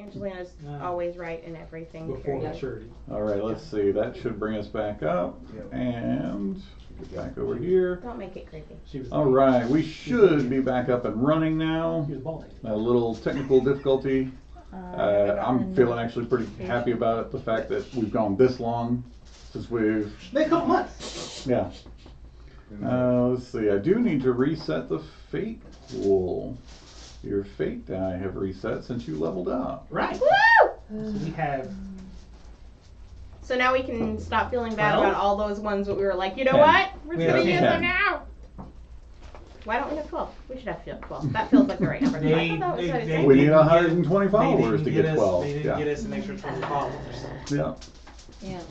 Angelina's always right in everything. Before maturity. Alright, let's see. That should bring us back up. And back over here. Don't make it creepy. Alright, we should be back up and running now. He was balding. A little technical difficulty. I'm feeling actually pretty happy about the fact that we've gone this long since we've... Next couple months. Yeah. Let's see. I do need to reset the fate pool. Your fate die have reset since you leveled up. Right. Woo! So we have... So now we can stop feeling bad 12? about all those ones that we were like, you know 10. what? We're We just have gonna use 10. them now. Why don't we have 12? We should have 12. That feels like the right number. I thought that was what it said. We need 120 followers to get 12. They didn't Yeah. get us an extra 20 followers. Yeah. Yeah.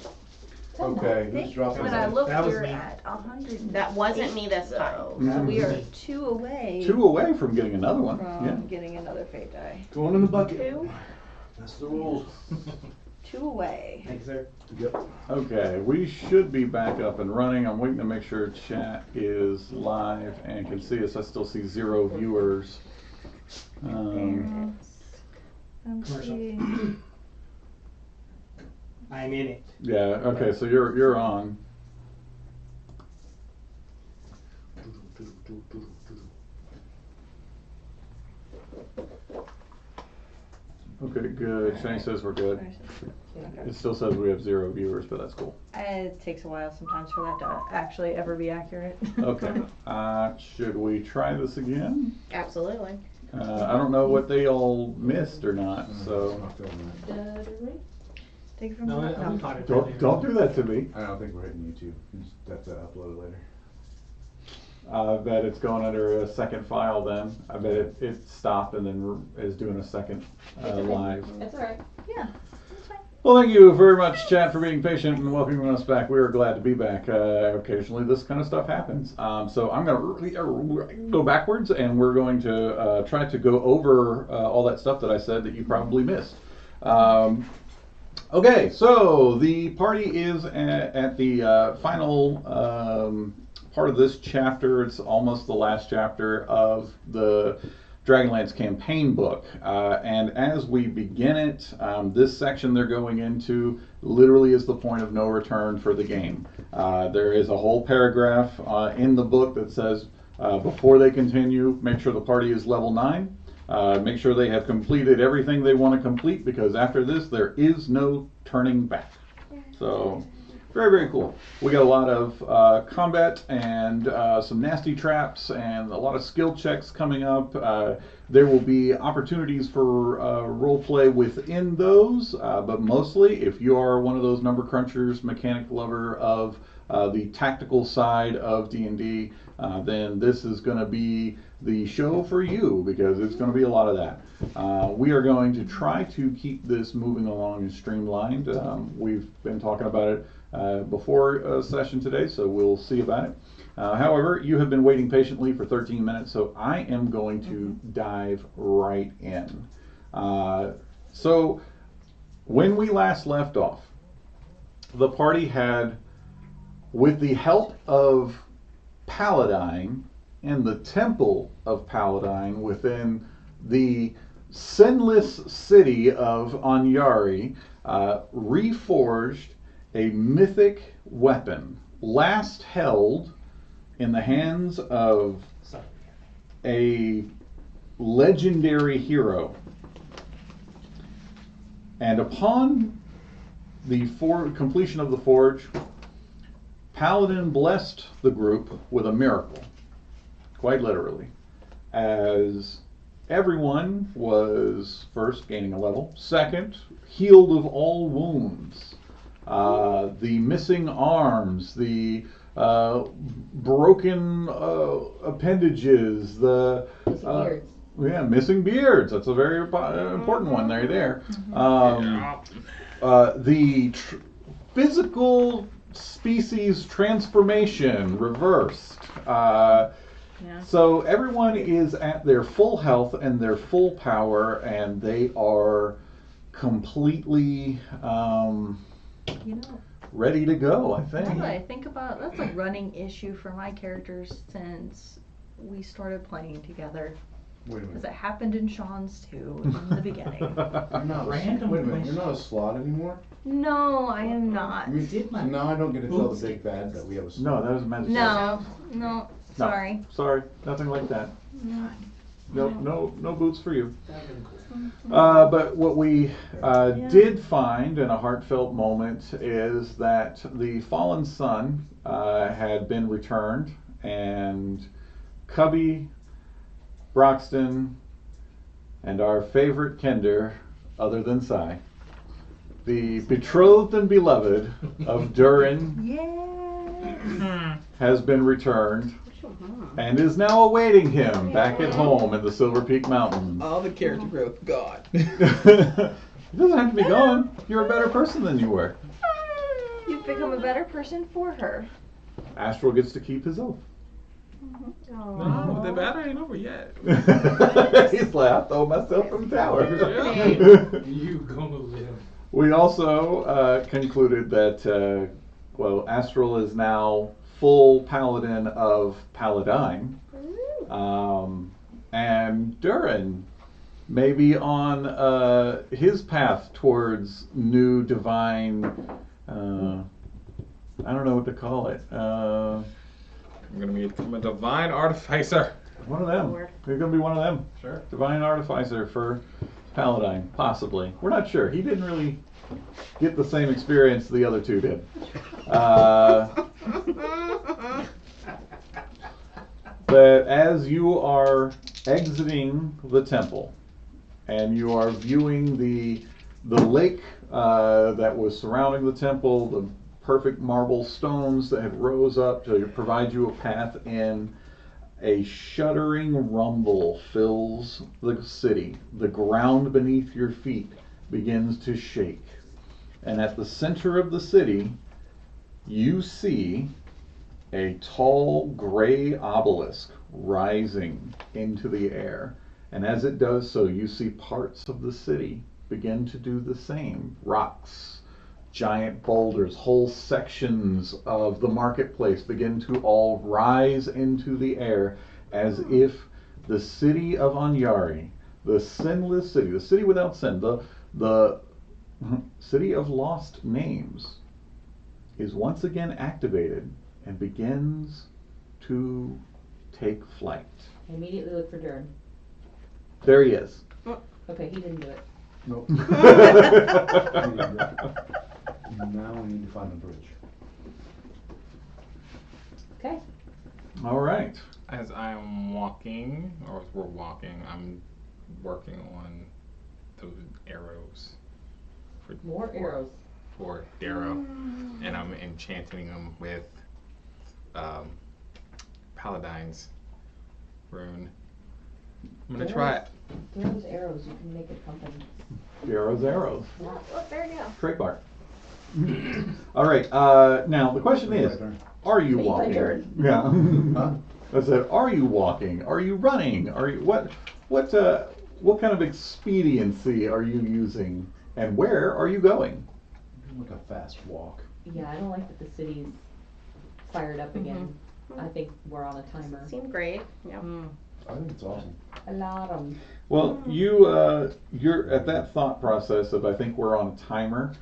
Okay, who's dropping When I that? looked, That was we're me. at 100. That wasn't me this time. So we are 2 away 2 away from getting another one. from Yeah. getting another fate die. Going in the bucket. 2? That's the rules. 2 away. Thank you, sir. Yep. Okay, we should be back up and running. I'm waiting to make sure chat is live and can see us. I still see 0 viewers. I'm Commercial. seeing. I'm in it. Yeah. Okay, so you're on. Okay, good. Shane says we're good. Okay. It still says we have 0 viewers, but that's cool. It takes a while sometimes for that to actually ever be accurate. Okay. Should we try this again? Absolutely. I don't know what they all missed or not, so Take it from No, the we caught it. don't do that to me. I don't think we're hitting YouTube. You just have to upload it later. I bet it's going under a second file then. I bet it stopped and then is doing a second live. That's alright. Yeah, that's fine. Well, thank you very much, chat, for being patient and welcoming us back. We are glad to be back. Occasionally this kind of stuff happens. So I'm going to go backwards and we're going to try to go over all that stuff that I said that you probably missed. Okay, so the party is at the final part of this chapter. It's almost the last chapter of the Dragonlance campaign book. And as we begin it, this section they're going into literally is the point of no return for the game. There is a whole paragraph in the book that says before they continue, make sure the party is level 9. Make sure they have completed everything they want to complete, because after this there is no turning back. So very, very cool. We got a lot of combat and some nasty traps and a lot of skill checks coming up. There will be opportunities for role play within those, but mostly if you are one of those number crunchers, mechanic lover of the tactical side of D&D, then this is going to be the show for you, because it's going to be a lot of that. We are going to try to keep this moving along and streamlined. We've been talking about it before a session today, so we'll see about it. However, you have been waiting patiently for 13 minutes, so I am going to dive right in. So when we last left off, the party had, with the help of Paladine and the Temple of Paladine within the sinless city of Anyari, reforged a mythic weapon, last held in the hands of a legendary hero. And upon the completion of the forge, Paladin blessed the group with a miracle, quite literally, as everyone was first gaining a level, second, healed of all wounds. The missing arms, the broken appendages, the missing beards. That's a very important one there. The physical species transformation reversed. So everyone is at their full health and their full power, and they are completely ready to go, I think. That's what I think about. That's a running issue for my characters since we started playing together. Wait a Because minute. it happened in Sean's too in the beginning. You're not Random wait a minute, you're question. not a slot anymore? No, I am not. You did so my now I don't get to tell boots the big get bad that we have a No, slot. that was a magic. No, no, No, sorry. sorry, nothing like that. No. No boots for you. That'd been cool. But what we did find in a heartfelt moment is that the fallen son had been returned, and Cubby, Broxton, and our favorite Kender, other than Cy, the betrothed and beloved of Durin, Yeah. has been returned Mhm. and is now awaiting him back at home in the Silver Peak Mountains. All the character growth gone. It doesn't have to be gone. You're a better person than you were. You've become a better person for her. Astral gets to keep his oath. No, the battle ain't over yet. He's like, I throw myself from the tower. You gonna live. We also concluded that, Astral is now full paladin of Paladine. And Durin may be on his path towards new divine, I don't know what to call it. I'm gonna become a divine artificer. One of them. Lord. You're going to be one of them. Sure. Divine artificer for Paladine, possibly. We're not sure. He didn't really get the same experience the other two did. But as you are exiting the temple and you are viewing the lake that was surrounding the temple, the perfect marble stones that had rose up to provide you a path in, a shuddering rumble fills the city. The ground beneath your feet begins to shake. And at the center of the city, you see a tall gray obelisk rising into the air. And as it does so, you see parts of the city begin to do the same. Rocks, giant boulders, whole sections of the marketplace begin to all rise into the air as if the city of Anyari, the sinless city, the city without sin, the city of lost names, is once again activated and begins to take flight. I immediately look for Durin. There he is. Okay, he didn't do it. Nope. Now we need to find the bridge. Okay. All right. As I'm walking, or as we're walking, I'm working on those arrows. More arrows. For Darrow. And I'm enchanting them with Paladine's rune. I'm gonna try it. Those arrows, you can make a company. Darrow's arrows. Look, there you go. Trademark. All right. Now the question is, are you Made by walking? Durin. Yeah. Huh? I said, are you walking? Are you running? Are you what kind of expediency are you using? And where are you going? Like a fast walk. Yeah, I don't like that the city's fired up again. I think we're on a timer. Seemed great. Yep. I think it's awesome. A lot of them. Well, you're at that thought process of I think we're on a timer.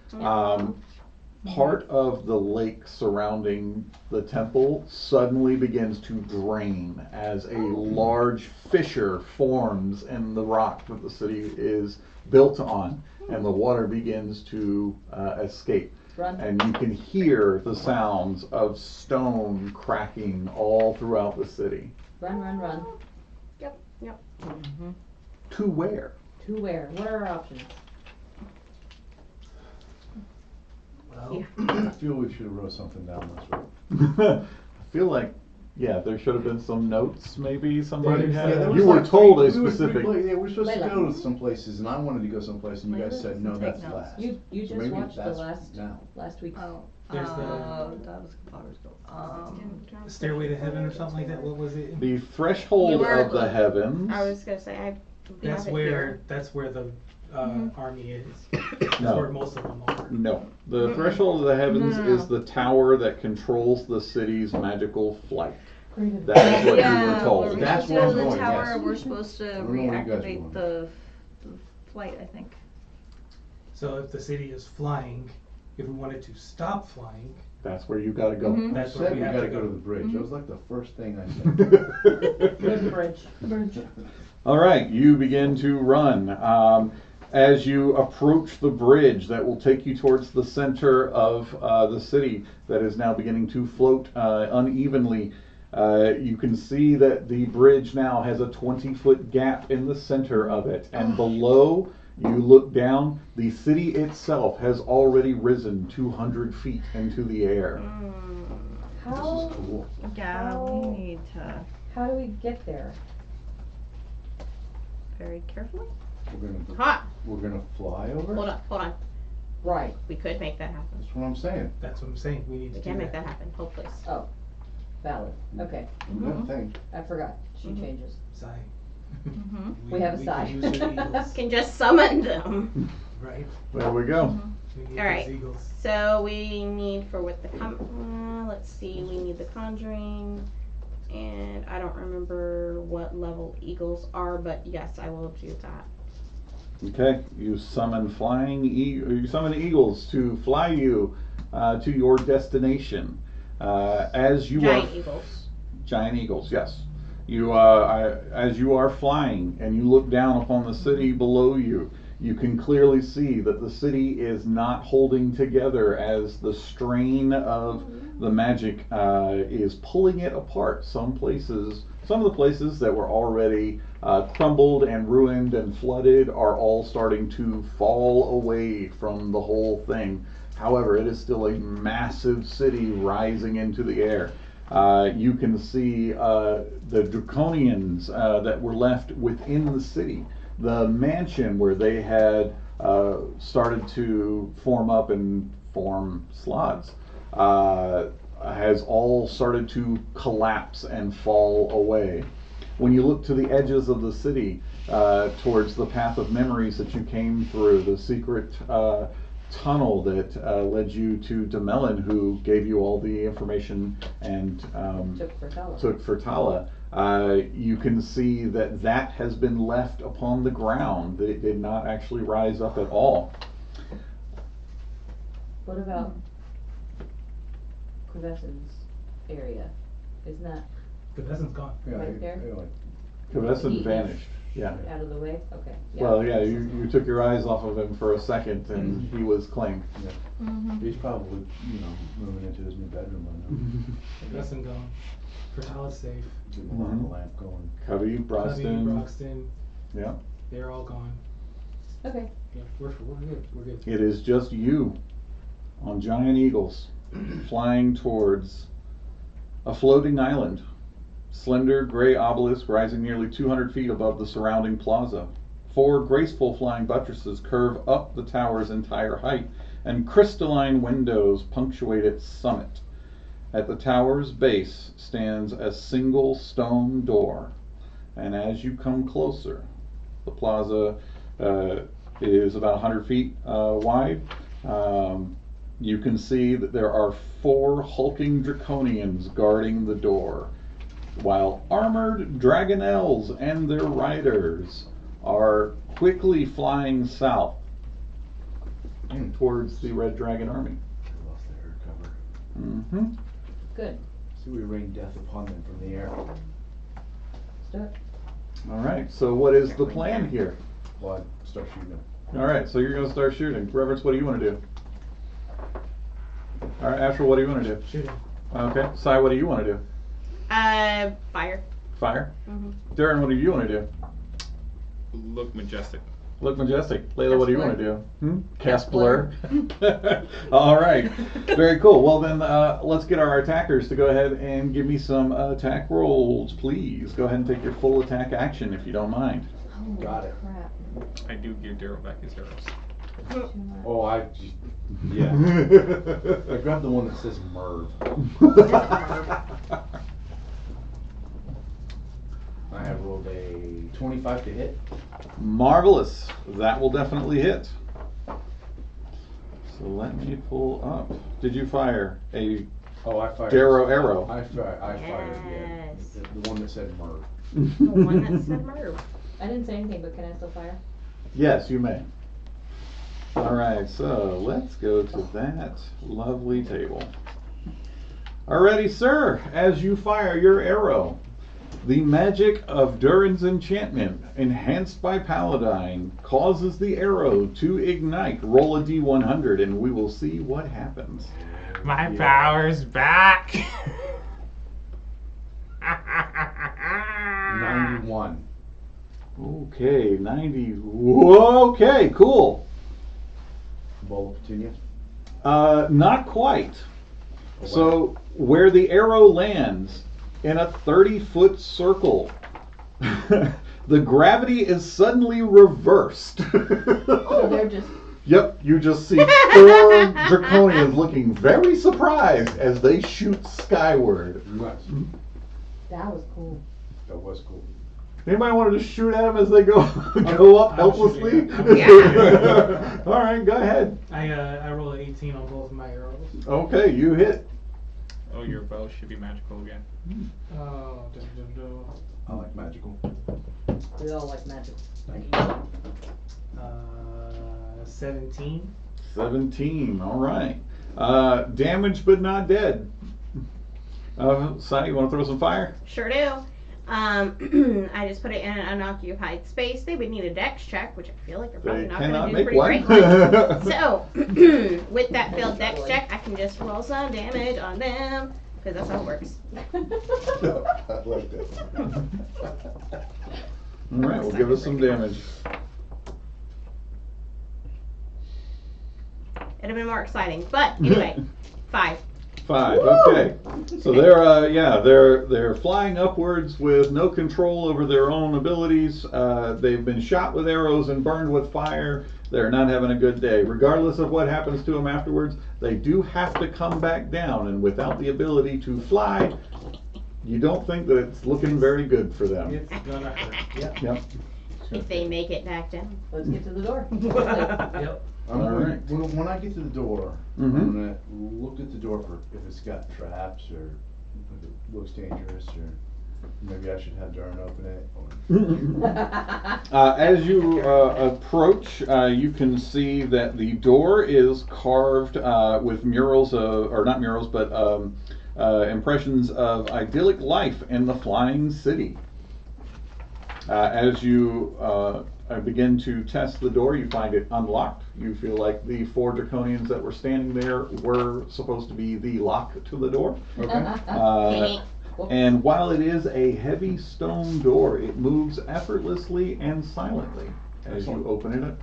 Part of the lake surrounding the temple suddenly begins to drain as a large fissure forms in the rock that the city is built on, and the water begins to escape. Run. And you can hear the sounds of stone cracking all throughout the city. Run, run, run. Yep. To where? To where? What are our options? Well, I feel we should have wrote something down this way. I feel like, yeah, there should have been some notes, maybe somebody There's- had. yeah, there You was were like told a we were specific. yeah, we're supposed to Layla. go to some places, and I wanted to go someplace, and you guys Layla said no, doesn't take that's notes. last. You So just maybe watched the that's now. last week's. Oh, There's the- that was a couple hours ago. Stairway to Heaven or something like that. What was it? The threshold You were- of the heavens. I was gonna say I That's have it where here. the army is. That's No. where most of them are. No, the threshold of the heavens No. is the tower that controls the city's magical flight. That is what you Yeah, were told. we're That's supposed to where go I'm to the going, tower, yes. we're supposed to I don't know where you guys are reactivate going. the flight, I think. So if the city is flying, if we wanted to stop flying, That's where you gotta go. Mhm. that's You where said we we have gotta to go to go. the bridge. That was like the first thing I said. There's a bridge. All right, you begin to run. As you approach the bridge that will take you towards the center of the city that is now beginning to float unevenly, you can see that the bridge now has a 20-foot gap in the center of it. And below, you look down, the city itself has already risen 200 feet into the air. This is How, cool. Yeah, we How- need to how do we get there? very carefully. Hot. We're gonna fly over? Hold on. Right, We could make that happen. That's what I'm saying. That's what I'm saying, we need We to can do make that. that happen, hopefully. valid, okay, We got a thing. I forgot, she Mhm. changes. Sigh. Mhm. We have a can sigh. use your eagles, Can just summon them. right? There we go. We need All right. those eagles. So we need for with the let's see, we need the conjuring, and I don't remember what level eagles are, but yes, I will do that. Okay, you summon you summon eagles to fly you to your destination. As you Giant are eagles. giant eagles, yes. You as you are flying and you look down upon the city below you, you can clearly see that the city is not holding together as the strain of the magic is pulling it apart. Some of the places that were already crumbled and ruined and flooded are all starting to fall away from the whole thing. However, it is still a massive city rising into the air. You can see the draconians that were left within the city. The mansion where they had started to form up and form slots has all started to collapse and fall away. When you look to the edges of the city, towards the path of memories that you came through, the secret tunnel that led you to Demelin, who gave you all the information and took Fertala, you can see that that has been left upon the ground, that it did not actually rise up at all. What about Crevessen's area? Isn't that The peasant's gone. Yeah, Right there? like, Kevesson He- vanished. Yeah. out of the way? Okay. Yeah. Well, yeah, you took your eyes off of him for a second and he was claimed. he's probably, moving into his new bedroom right The peasant gone. Fertala's safe. now. Getting a lot of the lamp going. Covey, Cubby, Broston, Broxton, yeah. they're all gone. Okay. Yeah, we're good, we're good. It is just you on giant eagles flying towards a floating island. Slender gray obelisk rising nearly 200 feet above the surrounding plaza. 4 graceful flying buttresses curve up the tower's entire height, and crystalline windows punctuate its summit. At the tower's base stands a single stone door, and as you come closer, the plaza is about 100 feet wide. You can see that there are 4 hulking draconians guarding the door, while armored dragonels and their riders are quickly flying south towards the Red Dragon army. They lost their air cover. Mm-hmm. Good. So we rain death upon them from the air. Let's do it. All right, so what is the plan here? Well, I'd start shooting them. All right, so you're going to start shooting. Reverence, what do you want to do? All right, Asher, what do you want to do? Shooting. Okay, Sai, what do you want to do? Fire. Fire? Mhm. Darren, what do you want to do? Look majestic. Look majestic. Layla, what do you want to do? Cast blur. blur. All right. Very cool. Well, then let's get our attackers to go ahead and give me some attack rolls, please. Go ahead and take your full attack action if you don't mind. Holy Got it. crap. I do give Daryl back his arrows. Too much. Oh, yeah. I grabbed the one that says Merv. I have rolled a 25 to hit. Marvelous. That will definitely hit. So let me pull up. Did you fire a Oh, I fired. Darrow arrow. I fired, yeah. Yes. The one that said Merv. The one that said Merv. I didn't say anything, but can I still fire? Yes, you may. Alright, so let's go to that lovely table. Alrighty, sir, as you fire your arrow, the magic of Durin's enchantment, enhanced by Paladine, causes the arrow to ignite. Roll a d100 and we will see what happens. My power's back. 91. Okay, 90. Whoa, okay, cool. Bowl of Petunia. Not quite. So, where the arrow lands, in a 30-foot circle, the gravity is suddenly reversed. So they're just. Yep, you just see 4 draconians looking very surprised as they shoot skyward. Nice. That was cool. That was cool. Anybody want to just shoot at them as they go up helplessly? Yeah. All right, go ahead. I roll an 18 on both of my arrows. Okay, you hit. Oh, your bow should be magical again. Oh, dun, dun, dun. I like magical. We all like magic. 17. 17, all right. Damaged but not dead. Sai, you want to throw some fire? Sure do. I just put it in an unoccupied space. They would need a dex check, which I feel like they're probably They not going cannot to do make pretty one. great. So, with that failed dex check, I can just roll some damage on them, because that's how it works. I like that. All right, we'll give us some damage. It'd have been more exciting, but anyway, 5. 5. Okay. So they're flying upwards with no control over their own abilities. They've been shot with arrows and burned with fire. They're not having a good day. Regardless of what happens to them afterwards, they do have to come back down, and without the ability to fly, you don't think that it's looking very good for them. It's gonna hurt. Yep. If they make it back down. Let's get to the door. Yep. I'm All going, right. when I get to the door, Mhm. I'm gonna look at the door for if it's got traps or if it looks dangerous, or maybe I should have Darren open it. Or As you approach, you can see that the door is carved with murals, or not murals, but impressions of idyllic life in the flying city. As you begin to test the door, you find it unlocked. You feel like the 4 draconians that were standing there were supposed to be the lock to the door. okay. And while it is a heavy stone door, it moves effortlessly and silently as you open it.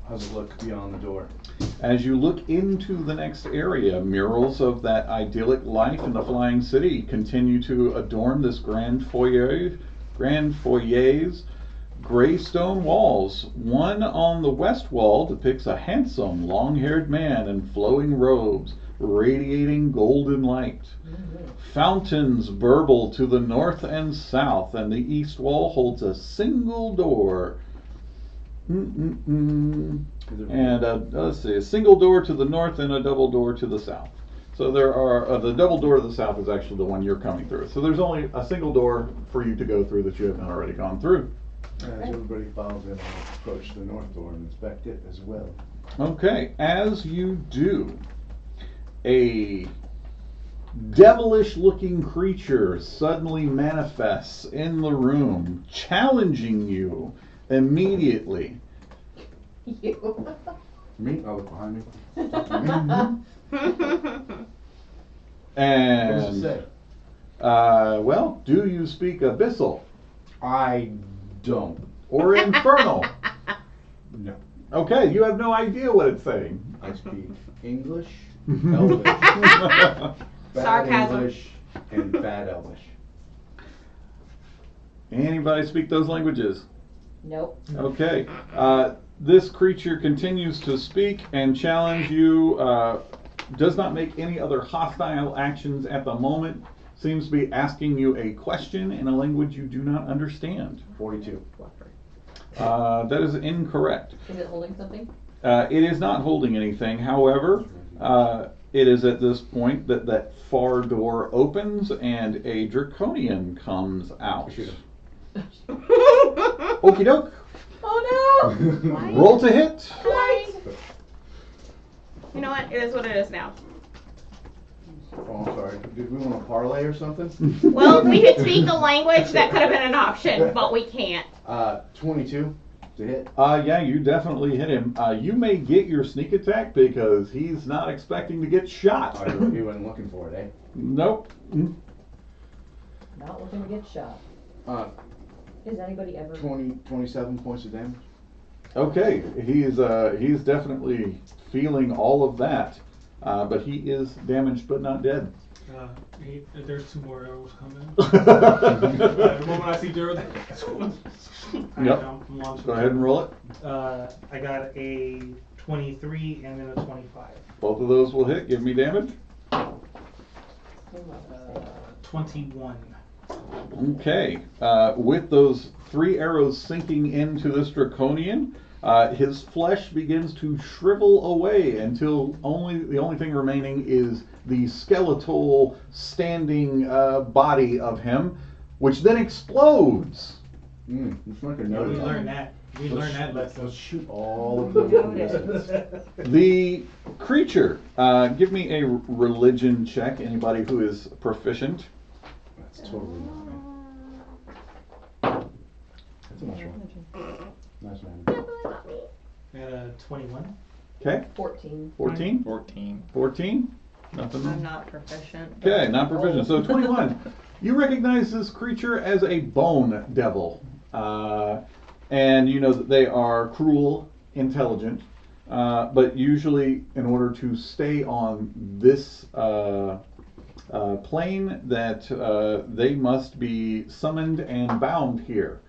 How's it look beyond the door? As you look into the next area, murals of that idyllic life in the flying city continue to adorn this grand foyer's gray stone walls. One on the west wall depicts a handsome, long-haired man in flowing robes, radiating golden light. Fountains burble to the north and south, and the east wall holds a single door. And let's see, a single door to the north and a double door to the south. So there are, the double door to the south is actually the one you're coming through. So there's only a single door for you to go through that you haven't already gone through. As everybody follows in, I'll approach the north door and inspect it as well. Okay, as you do, a devilish looking creature suddenly manifests in the room, challenging you immediately. You. Me? I'll look behind me. And What does it say? well, do you speak Abyssal I don't. or Infernal? No. Okay, you have no idea what it's saying. I speak English, Elvish, bad Sarcasm. English, and bad Elvish. Anybody speak those languages? Nope. Okay. This creature continues to speak and challenge you. Does not make any other hostile actions at the moment. Seems to be asking you a question in a language you do not understand. 42. That is incorrect. Is it holding something? It is not holding anything. However, It is at this point that that far door opens and a draconian comes out. Shoot him. Okie doke. Oh Why? Roll to hit. Hi. You know what? It is what it is now. Oh, I'm sorry. Did we want to parlay or something? Well, if we could speak a language, that could have been an option, but we can't. 22 to hit. Yeah, you definitely hit him. You may get your sneak attack because he's not expecting to get shot. Oh, he wasn't looking for it, eh? Nope. no! Not looking to get shot. Uh, Is anybody ever? 27 points of damage. Okay, he's definitely feeling all of that, but he is damaged but not dead. There's 2 more arrows coming. The moment I see Gerald, Yep. Go ahead and roll it. I got a 23 and then a 25. Both of those will hit. Give me damage. 21. Okay. With those 3 arrows sinking into this draconian, his flesh begins to shrivel away until the only thing remaining is the skeletal standing body of him, which then explodes. Let's make a Yeah, note we of learned that. We learned that Let's lesson. shoot all of them. The creature, give me a religion check, anybody who is proficient. That's totally not me. That's a nice one. Nice man. At a 21. Okay, 14. 14? 14. 14? Nothing. I'm not proficient. Okay, not proficient. So 21. You recognize this creature as a bone devil. And you know that they are cruel, intelligent, but usually in order to stay on this plane that they must be summoned and bound here.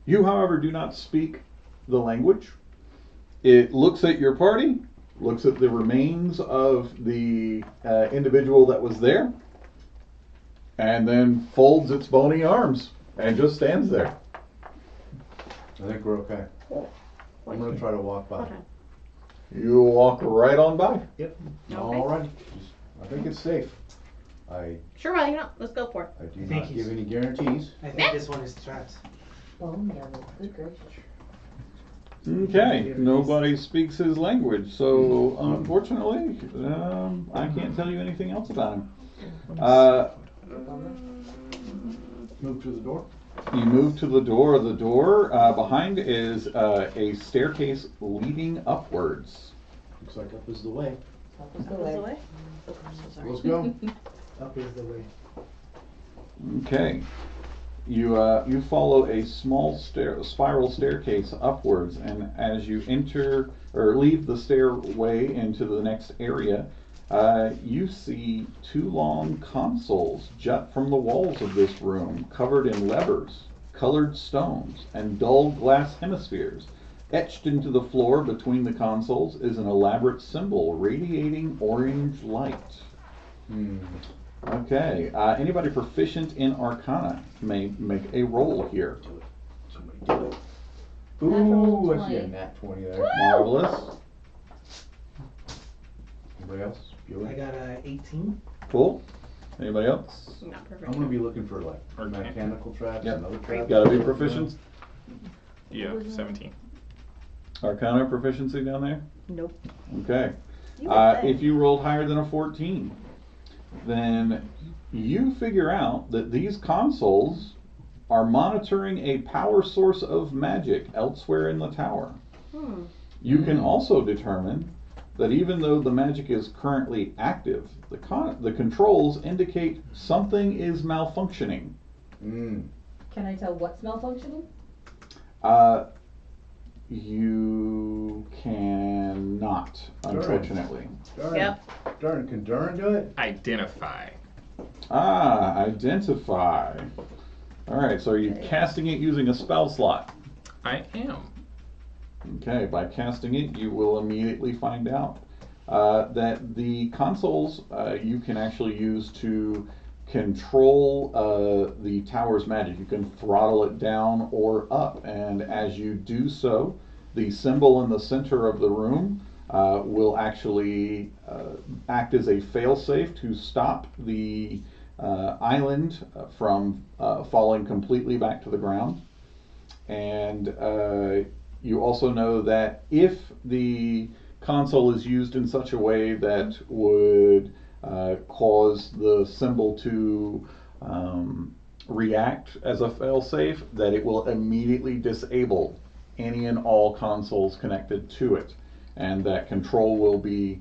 You, however, do not speak the language. It looks at your party, looks at the remains of the individual that was there, and then folds its bony arms and just stands there. I think we're okay. Cool. I'm gonna try to walk by. Okay. You walk right on by. Alright. I think it's safe. I Sure, well, you know, let's go for it. do Thank not you. give any guarantees. I think this one is trapped. Bone devil. Good gracious. Okay, nobody speaks his language, so unfortunately, I can't tell you anything else about him. Move to the door. You move to the door. The door behind is a staircase leading upwards. Looks like up is the way. Up is the That was the way. way? Oh, I'm so sorry. Let's go. Up is the way. Okay. You follow a small spiral staircase upwards, and as you enter or leave the stairway into the next area, you see 2 long consoles jut from the walls of this room, covered in levers, colored stones, and dull glass hemispheres. Etched into the floor between the consoles is an elaborate symbol radiating orange light. Okay, anybody proficient in Arcana may make a roll here. Somebody do it. Natural Ooh, I see a 20. nat 20 there. Marvelous. Anybody else? I Bueller? got a 18. Cool. Anybody else? Not I'm perfect. gonna be looking for like Okay. mechanical traps Yep. and other traps. Gotta be proficient. Yeah, 17. Arcana proficiency down there? Nope. Okay. You would think. If you rolled higher than a 14, then you figure out that these consoles are monitoring a power source of magic elsewhere in the tower. You can also determine that even though the magic is currently active, the controls indicate something is malfunctioning. Mm. Can I tell what's malfunctioning? You cannot, unfortunately. Darn. Yep. Darn, can Darn do it? Identify. Identify. Alright, so are you casting it using a spell slot? I am. Okay, by casting it, you will immediately find out that the consoles you can actually use to control the tower's magic. You can throttle it down or up, and as you do so, the symbol in the center of the room will actually act as a failsafe to stop the island from falling completely back to the ground. And you also know that if the console is used in such a way that would cause the symbol to react as a failsafe, that it will immediately disable any and all consoles connected to it, and that control will be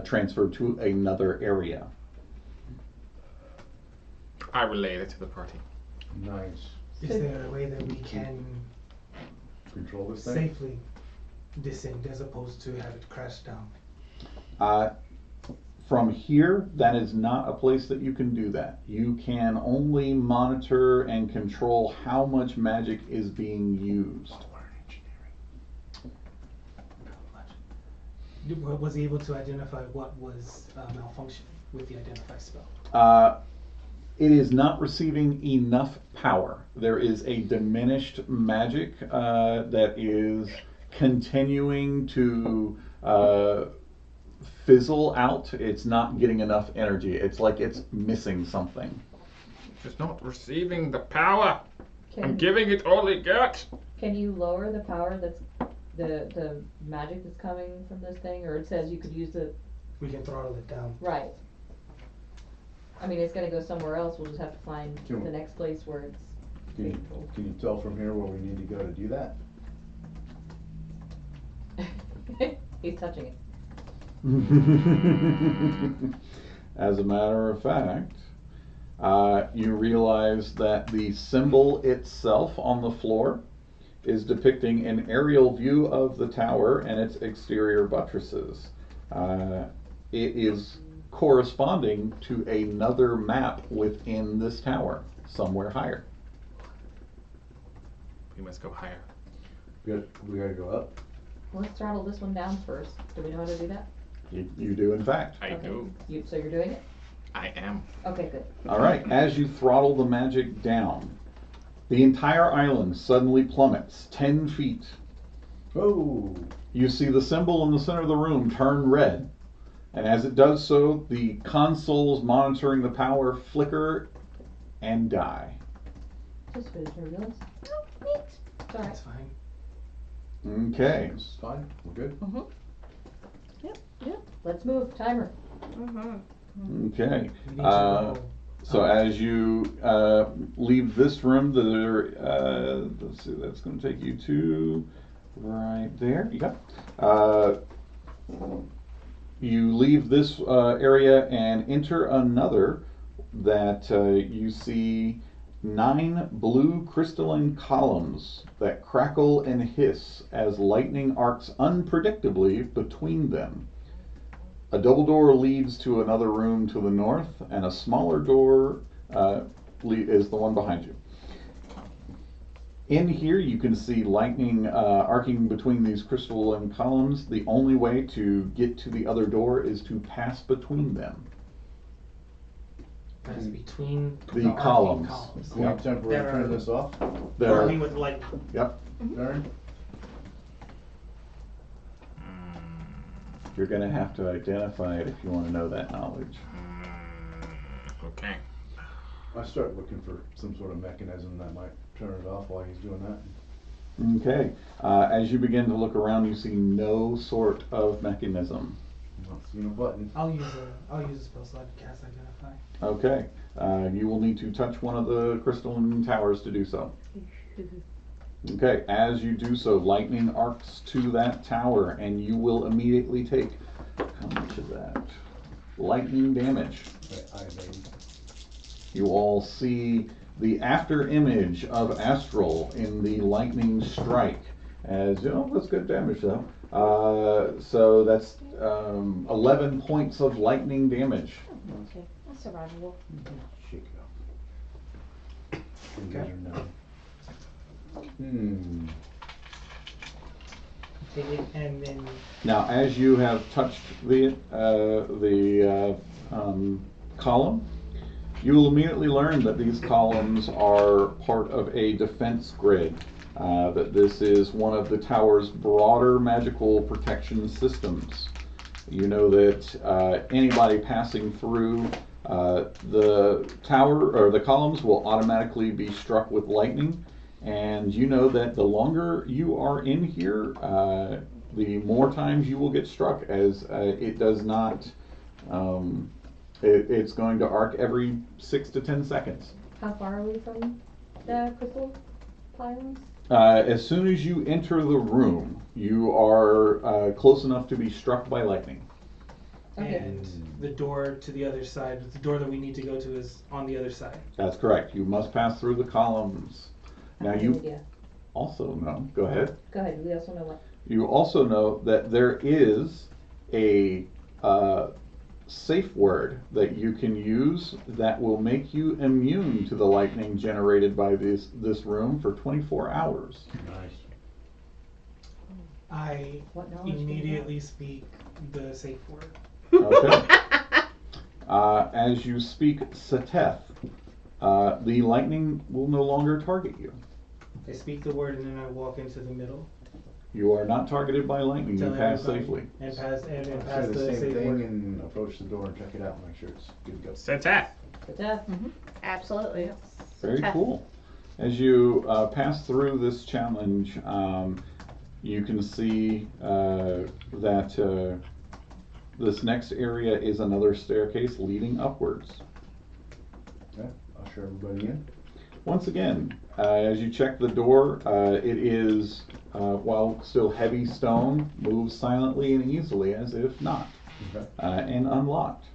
transferred to another area. I relayed it to the party. Nice. Is there a way that we can Control this thing? safely descend as opposed to have it crash down? From here, that is not a place that you can do that. You can only monitor and control how much magic is being used. Was he able to identify what was malfunctioning with the identify spell? It is not receiving enough power. There is a diminished magic that is continuing to fizzle out. It's not getting enough energy. It's like it's missing something. It's not receiving the power. I'm Can, giving it all it got. can you lower the power that's, the magic that's coming from this thing, or it says you could use the, We can throttle it down. right. I mean, it's gonna go somewhere else, we'll just have to find Can- the next place where it's being told. Can you tell from here where we need to go to do that? He's touching it. As a matter of fact, you realize that the symbol itself on the floor is depicting an aerial view of the tower and its exterior buttresses. It is corresponding to another map within this tower, somewhere higher. We must go higher. We gotta go up? Let's throttle this one down first. Do we know how to do that? You do, in fact. I Okay. do. So you're doing it? I am. Okay, good. All right, as you throttle the magic down, the entire island suddenly plummets 10 feet. Oh, You see the symbol in the center of the room turn red, and as it does so, the consoles monitoring the power flicker and die. Just for the turbulence. Oh, neat. It's alright. That's fine. Okay. this is fine, we're good? Let's move. Timer. Okay. We need to roll. So as you leave this room, let's see, that's going to take you to right there. Yep. You leave this area and enter another that you see 9 blue crystalline columns that crackle and hiss as lightning arcs unpredictably between them. A double door leads to another room to the north, and a smaller door is the one behind you. In here, you can see lightning arcing between these crystalline columns. The only way to get to the other door is to pass between them. That's between The arcing columns. columns. Can we temporarily There are- turn this off, There, Arcing with light. yep, Darren? you're going to have to identify it if you want to know that knowledge. Okay. I start looking for some sort of mechanism that might turn it off while he's doing that. Okay, as you begin to look around, you see no sort of mechanism. I'm not seeing a button. I'll use a spell slot to cast identify. Okay, you will need to touch one of the crystalline towers to do so. Okay, as you do so, lightning arcs to that tower, and you will immediately take, how much of that? Lightning damage. I made. You all see the after image of Astral in the lightning strike. As, that's good damage though. So that's 11 points of lightning damage. Okay, that's survivable. Shake it off. Okay. And then Now, as you have touched the column, you will immediately learn that these columns are part of a defense grid that this is one of the tower's broader magical protection systems. You know that anybody passing through the tower or the columns will automatically be struck with lightning, and you know that the longer you are in here, the more times you will get struck, as it does not. It's going to arc every 6 to 10 seconds. How far are we from the crystal pylons? As soon as you enter the room, you are close enough to be struck by lightning. Okay. And the door to the other side, the door that we need to go to is on the other side. That's correct. You must pass through the columns. I Now have no you idea. also know, go ahead. Go ahead, we also know what. You also know that there is a safe word that you can use that will make you immune to the lightning generated by this room for 24 hours. Nice. I What knowledge do you immediately speak the safe word. Okay. As you speak Soth, the lightning will no longer target you. I speak the word and then I walk into the middle. You are not targeted by lightning. You Tell pass everybody. safely. And pass Say the the same safe thing word. and approach the door and check it out and make sure it's good to go. Set that. The death. Absolutely. Very Soth. cool. As you pass through this challenge, you can see that this next area is another staircase leading upwards. Okay, I'll show everybody in. Once again, as you check the door, it is, while still heavy stone, moves silently and easily as if not, Okay. and unlocked.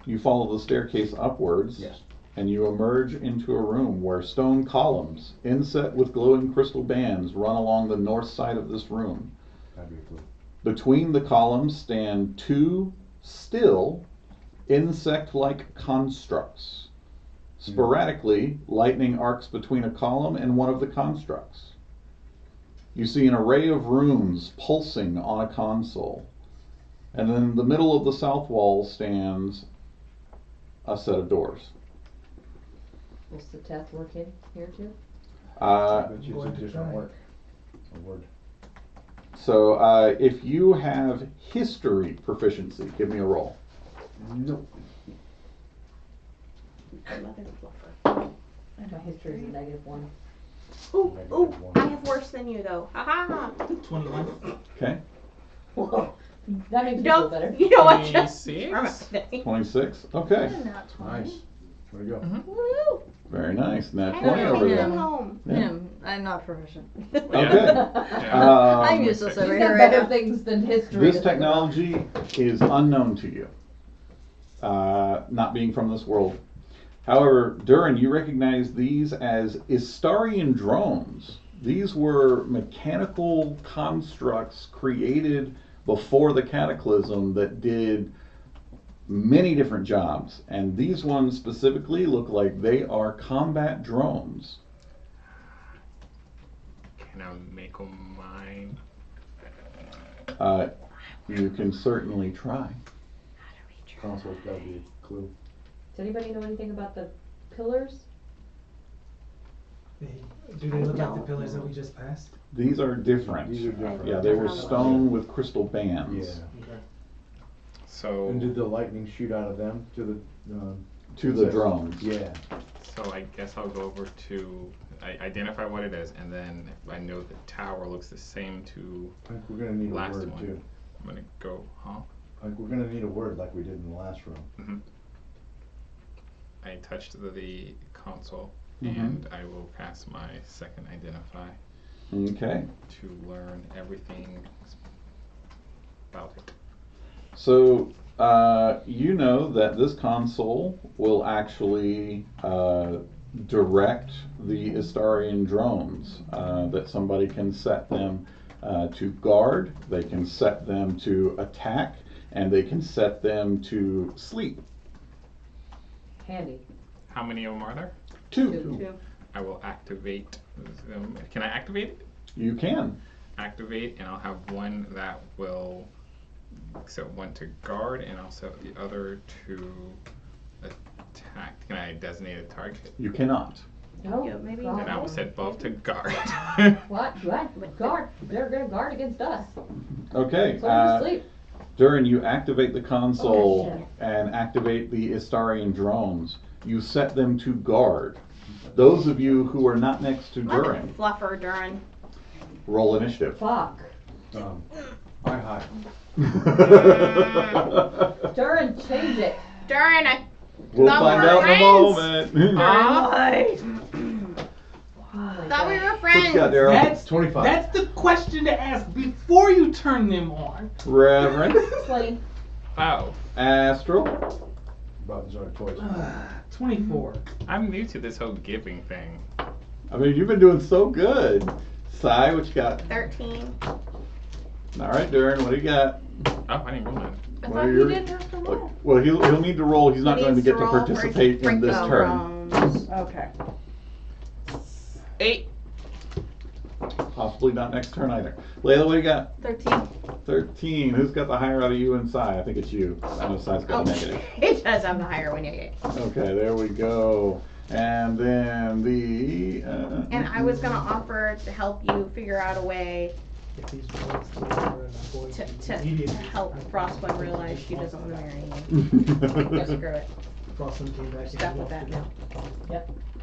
You follow the staircase upwards. Yes. And you emerge into a room where stone columns, inset with glowing crystal bands, run along the north side of this room. That'd be cool. Between the columns stand two still insect-like constructs. Sporadically, lightning arcs between a column and one of the constructs. You see an array of runes pulsing on a console. And then in the middle of the south wall stands a set of doors. Will the death work in here too? I bet you it's a Going to different try. word. A word. So if you have history proficiency, give me a roll. Nope. Mother fluffer. My history is a -1. Ooh, Maybe ooh, one. I have worse than you though. Haha. 21. Okay, Whoa. That makes me feel Don't, better. you know what? Just 26? 26. Okay, Not 20. Nice. Way to go. Woo. very nice. Nat Hey, 20 over take there. him home. Yeah. I'm not proficient. Okay. Yeah. I'm Um, useless He's over got here right better now. things than history. This to think about. technology is unknown to you, not being from this world. However, Durin, you recognize these as Istarian drones. These were mechanical constructs created before the cataclysm that did many different jobs. And these ones specifically look like they are combat drones. Can I make them mine? You can certainly try. Console's gotta be a clue. Does anybody know anything about the pillars? Do they look like the pillars that we just passed? These are different. These are different. Yeah, they were Different. stone with crystal bands. Yeah. Okay. So, And did the lightning shoot out of them to the, To the drones. Yeah. so I guess I'll go over to identify what it is, and then if I know the tower looks the same to I think we're gonna need a last word one, too. I'm gonna go, huh? I think we're gonna need a word like we did in the last room. I touched the console, Mhm. and I will pass my second identify Okay. to learn everything about it. So, you know that this console will actually direct the Istarian drones, that somebody can set them to guard, they can set them to attack, and they can set them to sleep. Handy. How many of them are there? Two. Two. I will activate them. Can I activate it? You can. Activate, and I'll have one that will set one to guard, and I'll set the other to attack. Can I designate a target? You cannot. No. Yeah, maybe. God. And I will set both to guard. What? Guard. They're gonna guard against us. Okay. So we're asleep. Durin, you activate the console Oh, shit. and activate the Istarian drones. You set them to guard. Those of you who are not next to Durin, Fluffer Durin. roll initiative. Fuck. I hide. Durin, change it. Durin, I We'll thought find we were out in a moment. Oh my thought we God. were What friends. you got, Daryl? That's 25. That's the question to ask before you turn them on. Reverend, Slay. Wow. Astral, Buttons are toys. 24. I'm new to this whole giving thing. I mean, you've been doing so good. Sai, what you got? 13. All right, Durin, what do you got? Oh, I didn't roll that. I What thought are he your- didn't have to roll. Well, he'll need to roll. He's not He going to needs get to roll for participate in this break turn. bones. Okay. 8. Possibly not next turn either. Layla, what do you got? 13. 13. Who's got the higher out of you and Sai? I think it's you. I know Sai's got a negative. It does have the higher one you get. Okay, there we go. And then the. And I was gonna offer to help you figure out a way If these rolls together, I'm going to immediately help Frostbone realize she doesn't want to marry you. to. Screw it. Frostman came back. Stuck with that now.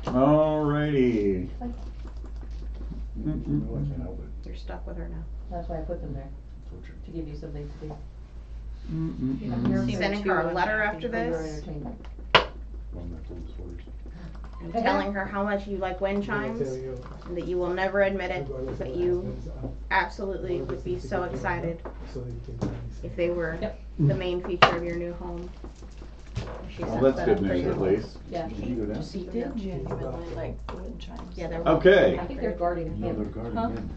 Alrighty. No, I can't help it. You're stuck with her now. That's why I put them there, Torture. to give you something to do. You sending her a letter after For your this? entertainment. One of my coolest orders. And telling her how much you like wind chimes and that you will never admit it, but you absolutely would be so excited if they were Yep. the main feature of your new home. She Well, sets that's that good up for news you. at least. Yeah. Did you go down? He did genuinely like wind chimes. Yeah, they're Okay. I think they're guarding No, they're him. guarding Huh? him.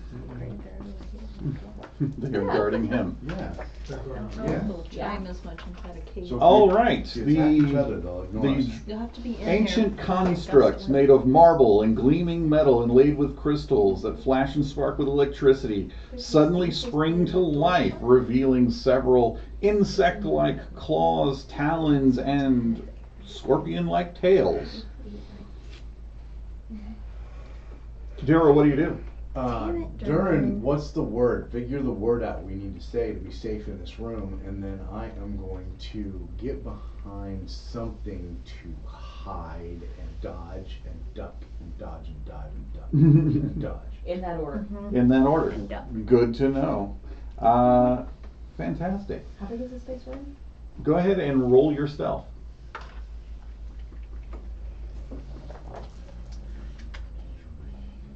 They are guarding him. Yeah. I don't know Yeah. if they'll chime as much inside a cage. So- All right. If you attack each other, The they'll ignore us. You'll have to be in ancient here. constructs made of marble and gleaming metal inlaid with crystals that flash and spark with electricity suddenly spring to life, revealing several insect-like claws, talons, and scorpion-like tails. Daryl, what do you do? Damn it, Durin, Durin. what's the word? Figure the word out we need to say to be safe in this room, and then I am going to get behind something to hide and dodge and duck and dodge and dive and duck and dodge. In that order. In that order. Yep. Good to know. Fantastic. How big is this space room? Go ahead and roll your stealth.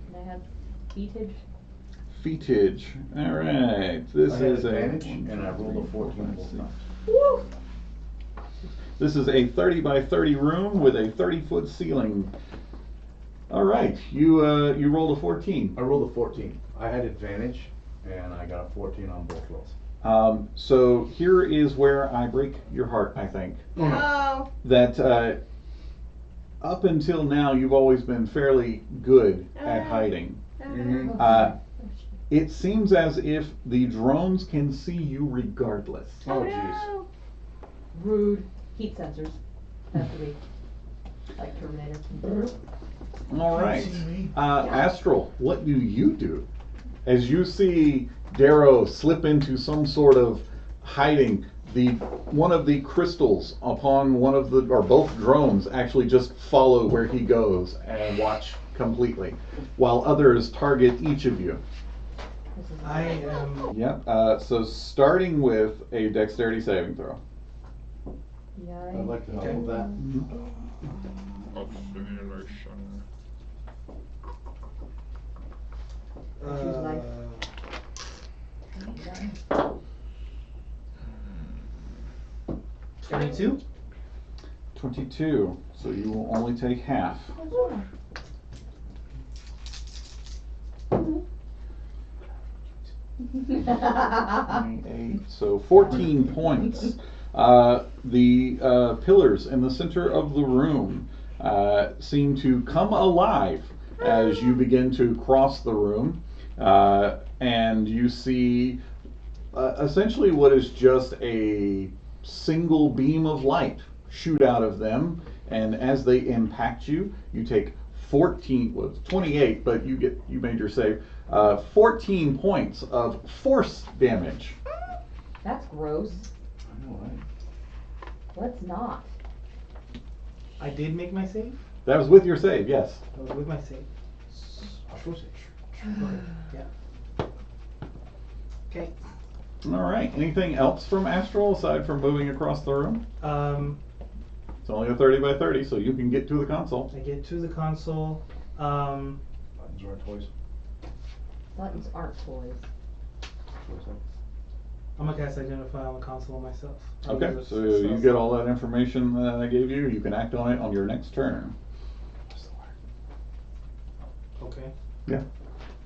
And I have feetage. Feetage. All right. This I had is advantage, a. and I rolled a 14 full stop. Woo! This is a 30 by 30 room with a 30-foot ceiling. All right. You rolled a 14. I rolled a 14. I had advantage, and I got a 14 on both rolls. So here is where I break your heart, I think. Oh, That up until now, you've always been fairly good at hiding. Mhm. It seems as if the drones can see you regardless. Oh, jeez. no. Rude. Heat sensors. Have to be. Like Terminator. All right. Astral, what do you do? As you see Darrow slip into some sort of hiding, one of the crystals upon one of the, or both drones actually just follow where he goes and watch completely, while others target each of you. I am. Yep. So starting with a dexterity saving throw. I'd like to help with that. Observation. Choose life. 22. 22. So you will only take half. 28, so 14 points. The pillars in the center of the room seem to come alive as you begin to cross the room, and you see essentially what is just a single beam of light shoot out of them, and as they impact you, you take 14 was 28, but you made your save. 14 points of force damage. That's gross. I know, right? Let's not. I did make my save. That was with your save, yes. That was with my save. I'll show you. Yeah. Okay. All right. Anything else from Astral aside from moving across the room? It's only a 30 by 30, so you can get to the console. I get to the console. Buttons are toys. Buttons aren't toys. I'm gonna cast Identify on the console myself. Okay, so you get all that information that I gave you. You can act on it on your next turn. Okay. Yeah,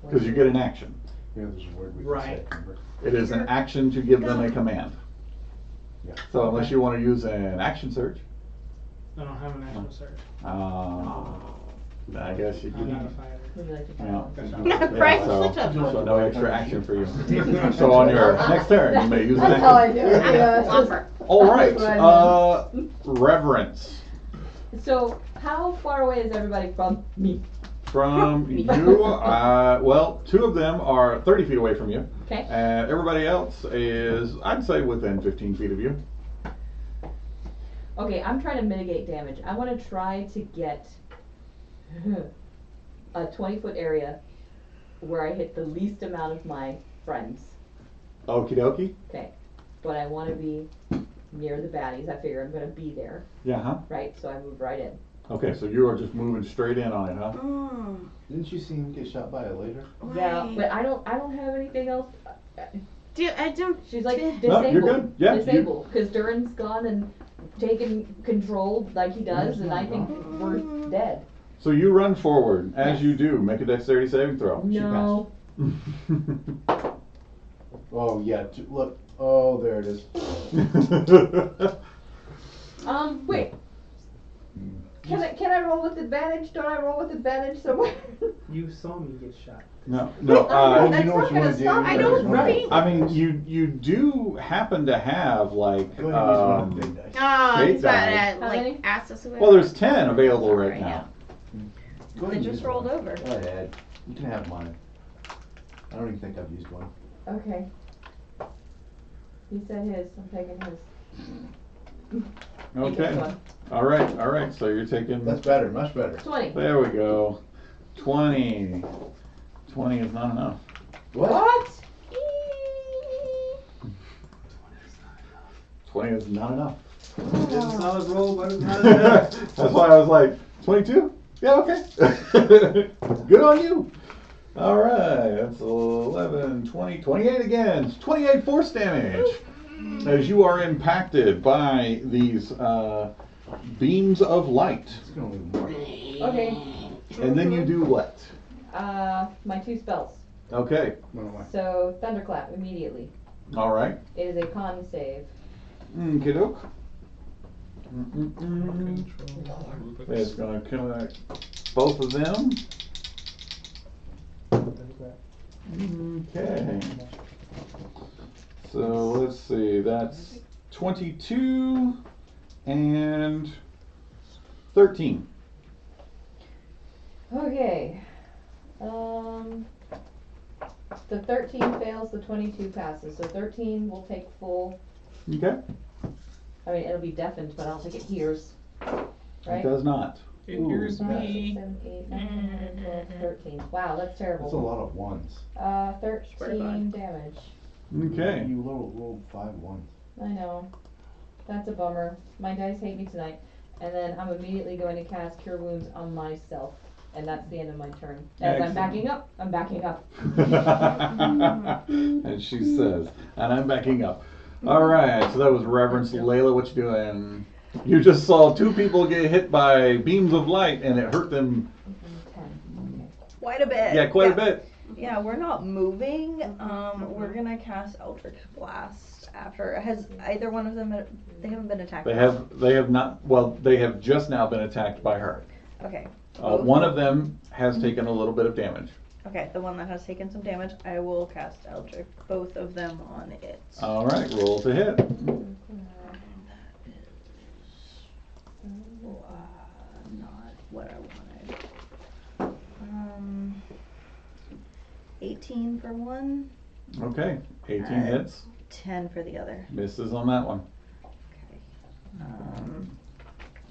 because you get an action. Yeah, there's a word we Right. can say, remember? It is an action to give them a command. Yeah. So unless you want to use an action surge, I don't have an action surge. I guess you I'm can. not a fighter. Would you like to Yeah. find one? Right, so, such a- so no extra action for you. So on your next turn, you may use an That's how I action. do it. Yeah, it's just- Whopper. All right, That's what I reverence So, how far away is everybody from me? from you. Well, 2 of them are 30 feet away from you, Okay. and everybody else is, I'd say, within 15 feet of you. Okay, I'm trying to mitigate damage. I want to try to get a 20-foot area where I hit the least amount of my friends. Okie dokie. Okay. But I want to be near the baddies. I figure I'm going to be there, Yeah, huh? right? So I move right in. Okay, so you are just moving straight in on it, huh? Mm, Didn't you see him get shot by a laser? Yeah, right. but I don't have anything else. I don't. She's like No, disabled. you're good. Yeah, you- disabled because Durin's gone and taken control like he does, Where's and I my think dog? we're dead. So you run forward. As Yes. you do, make a dexterity saving throw. No. Oh, yeah, look. Oh, there it is. Wait. Can I roll with advantage? Don't I roll with advantage somewhere? You saw me get shot. No. You know what That's you not want gonna to do? stop me. I don't Right. think- I mean, you do happen to have like Go ahead and use one of the big dice. Eight He's got dice. it, How many? like, asked us well, there's 10 available right Right, now. Go ahead They and just use rolled one. over. Go ahead. You can have mine. I don't even think I've used one. Okay. He said his. I'm taking his. He gets Okay. one. All right. So you're taking. That's better, much better. 20. There we go. 20. 20 is not enough. What? 20 is not enough. It's a solid roll, but it's not enough. That's why I was like, 22? Yeah, okay. Good on you. All right, that's 11, 20, 28 again. It's 28 force damage as you are impacted by these beams of light. It's gonna leave more. Okay. And then you do what? My 2 spells. Okay, Run away. So thunderclap immediately. all right. It is a con save. Kiddoke. It's going to connect both of them. Okay. So let's see, that's 22 and 13. Okay. The 13 fails, the 22 passes. So 13 will take full. Okay? I mean, it'll be deafened, but I don't think it hears. Right? It does not. It hears 5, 6, me. 7, 8, 9, 10, 11, 12, 13. Wow, that's terrible. That's a lot of ones. Swear to 13 God. damage. Okay. You rolled 5 ones. I know. That's a bummer. My dice hate me tonight. And then I'm immediately going to cast Cure Wounds on myself. And that's the end of my turn. As I'm backing up, I'm backing up. And she says, and I'm backing up. All right, so that was Reverence. Layla, what you doing? You just saw 2 people get hit by beams of light, and it hurt them. 10. Okay. Quite a bit. Yeah, quite a bit. Yeah, we're not moving. We're gonna cast Eldritch Blast after. Has either one of them? They haven't been attacked. They have not. Well, they have just now been attacked by her. Okay. One of them has taken a little bit of damage. Okay, the one that has taken some damage, I will cast Eldritch. Both of them on it. All right, roll to hit. Not what I wanted. 18 for one, Okay, 18 Uh, hits. 10 for the other. Misses on that one. Okay.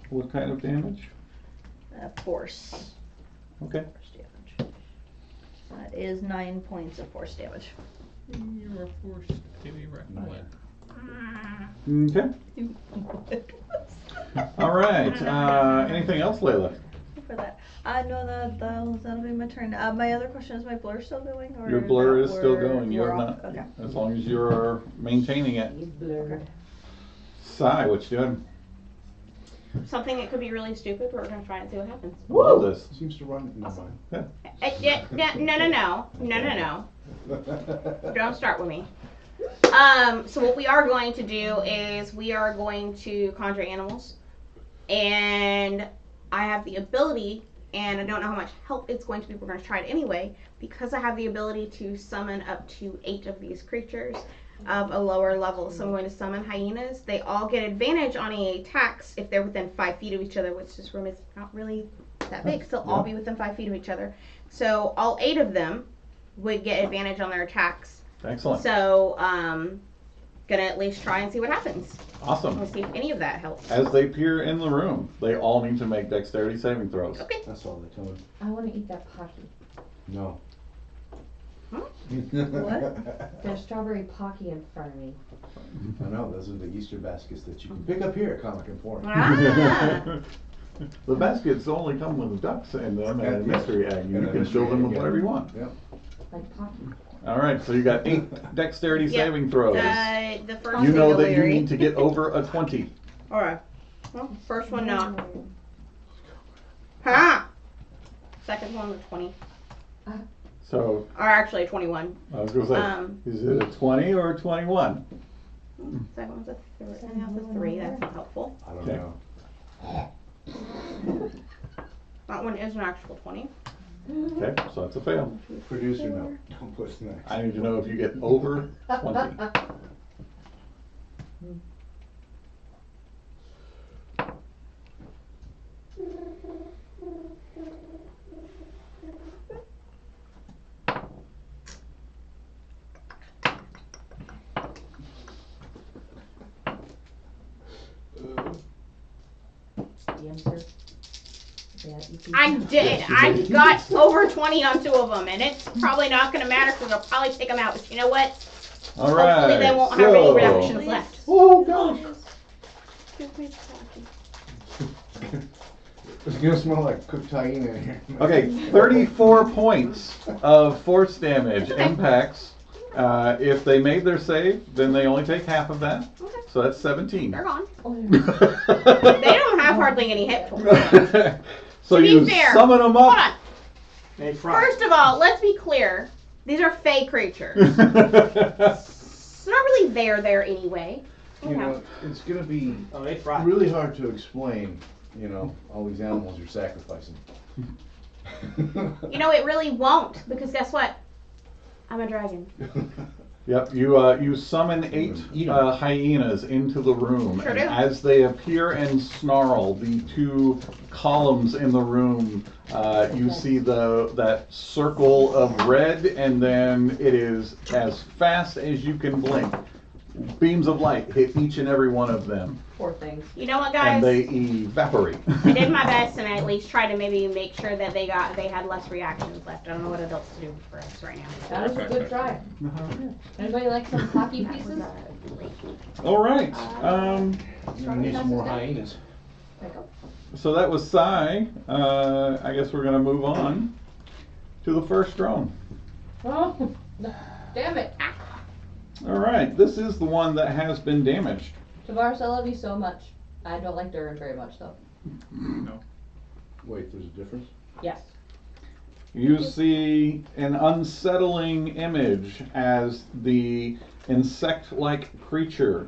What kind of damage? Force. Okay. Force damage. That is 9 points of force damage. You're forced to be reckoned. Okay. All right. Anything else, Layla? For that. No, that'll be my turn. My other question is my blur still going? Or Your blur that is still we're- going. You're we're off? not. Okay. As long as you're maintaining it. He's blurred. Sai, what you doing? Something that could be really stupid, but we're gonna try and see what happens. Love this. Seems to run in my mind. No. Don't start with me. So what we are going to do is we are going to conjure animals, and I have the ability, and I don't know how much help it's going to be. We're going to try it anyway because I have the ability to summon up to 8 of these creatures of a lower level. So I'm going to summon hyenas. They all get advantage on any attacks if they're within 5 feet of each other, which this room is not really that big, so they'll all be within 5 feet of each other. So all 8 of them would get advantage on their attacks. Excellent. So gonna at least try and see what happens. Awesome. We'll see if any of that helps. As they peer in the room, they all need to make dexterity saving throws. Okay. That's all they tell me. I want to eat that pocky. No. Huh? What? There's strawberry pocky in front of me. I know, those are the Easter baskets that you can pick up here at Comic Inform. Ah. The baskets only come with ducks in them and a mystery egg. And You a can mystery fill them egg, with yeah. whatever you want. Yep. Like pocky. All right, so you got 8 dexterity Yeah. saving throws. The first You know one, that you need to get over a 20. Alright. Well, first one, no. Huh? Second one, was 20. So Or actually, a 21. I was going to say, is it a 20 or a 21? Second one's a 3. And that's a 3. That's not helpful. I don't Okay. know. That one is an actual 20. Okay, so that's a fail. Producer, no. Don't push next. I need to know if you get over 20. The answer. Yeah, you can- I did. I got over 20 on 2 of them, and it's probably not going to matter because I'll probably take them out. But you know what? All right. Hopefully they won't have any reactions left. Oh, gosh. It's gonna smell like cooked hyena in here. Okay, 34 points of force damage impacts. If they made their save, then they only take half of that. Okay. So that's 17. They're gone. Oh, They don't have hardly any hit points. So To be you fair, summon them Hold up. on. Hey, Fry. First of all, let's be clear. These are fey creatures. They're not really there anyway. You know, it's gonna be Oh, hey, Fry. really hard to explain, you know, all these animals you're sacrificing. You know, it really won't, because guess what? I'm a dragon. Yep, you summon 8 hyenas into the room, Sure and do. as they appear and snarl, the 2 columns in the room, you see that circle of red, and then it is as fast as you can blink. Beams of light hit each and every one of them, poor things. You know what, and guys? they evaporate. I did my best, and I at least tried to maybe make sure that they had less reactions left. I don't know what else to do for us right now. That was a good try. Anybody like some pocky That was pieces? All right. You're gonna need some more hyenas. So that was Sai. I guess we're gonna move on to the first drone. Oh, damn it. All right, this is the one that has been damaged. Tavares, I love you so much. I don't like Durin very much, though. Wait, there's a difference? Yes. You see an unsettling image as the insect-like creature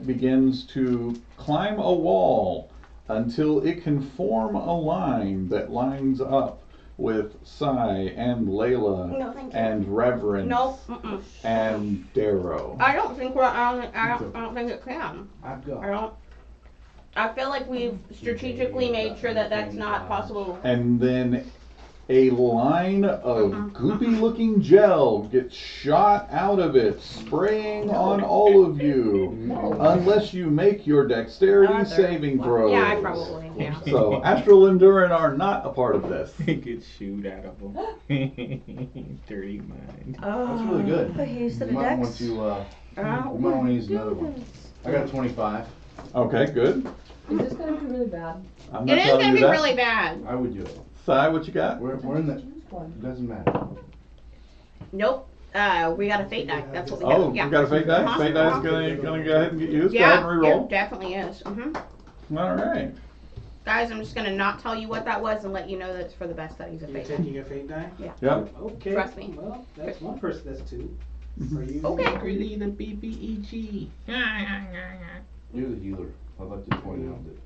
begins to climb a wall until it can form a line that lines up with Sai and Layla No, thank you. and Reverend Nope. Mm-mm. and Darrow. I don't think I don't think it can. I've got. I feel like we've strategically made sure that that's not possible. And then a line of goopy looking gel gets shot out of it, spraying on all of you, unless you make your dexterity saving throws. Yeah, I probably, yeah. So Astral Endurin are not a part of this. It gets shoot out of them. Dirty mind. That's really good. Oh, you said You a might dex? want to, you might want to use another one. I got a 25. Okay, good. Is this gonna be really bad? I'm It not is telling gonna you be that. really bad. I would do it. Sai, what you got? We're in the, Choose one. it doesn't matter. Nope. We got a fate die. That's what we Oh, got. Yeah. we got a fate die? Uh-huh. Fate die is gonna go ahead and get used. Go ahead and Yeah, reroll. it definitely is. All right. Guys, I'm just gonna not tell you what that was and let you know that it's for the best that he's a You're fate die. taking a fate die? Yep. Okay. Trust me. Well, that's one person. That's two. Are you? Okay. Really the BBEG. You're the healer. I'd like to point out that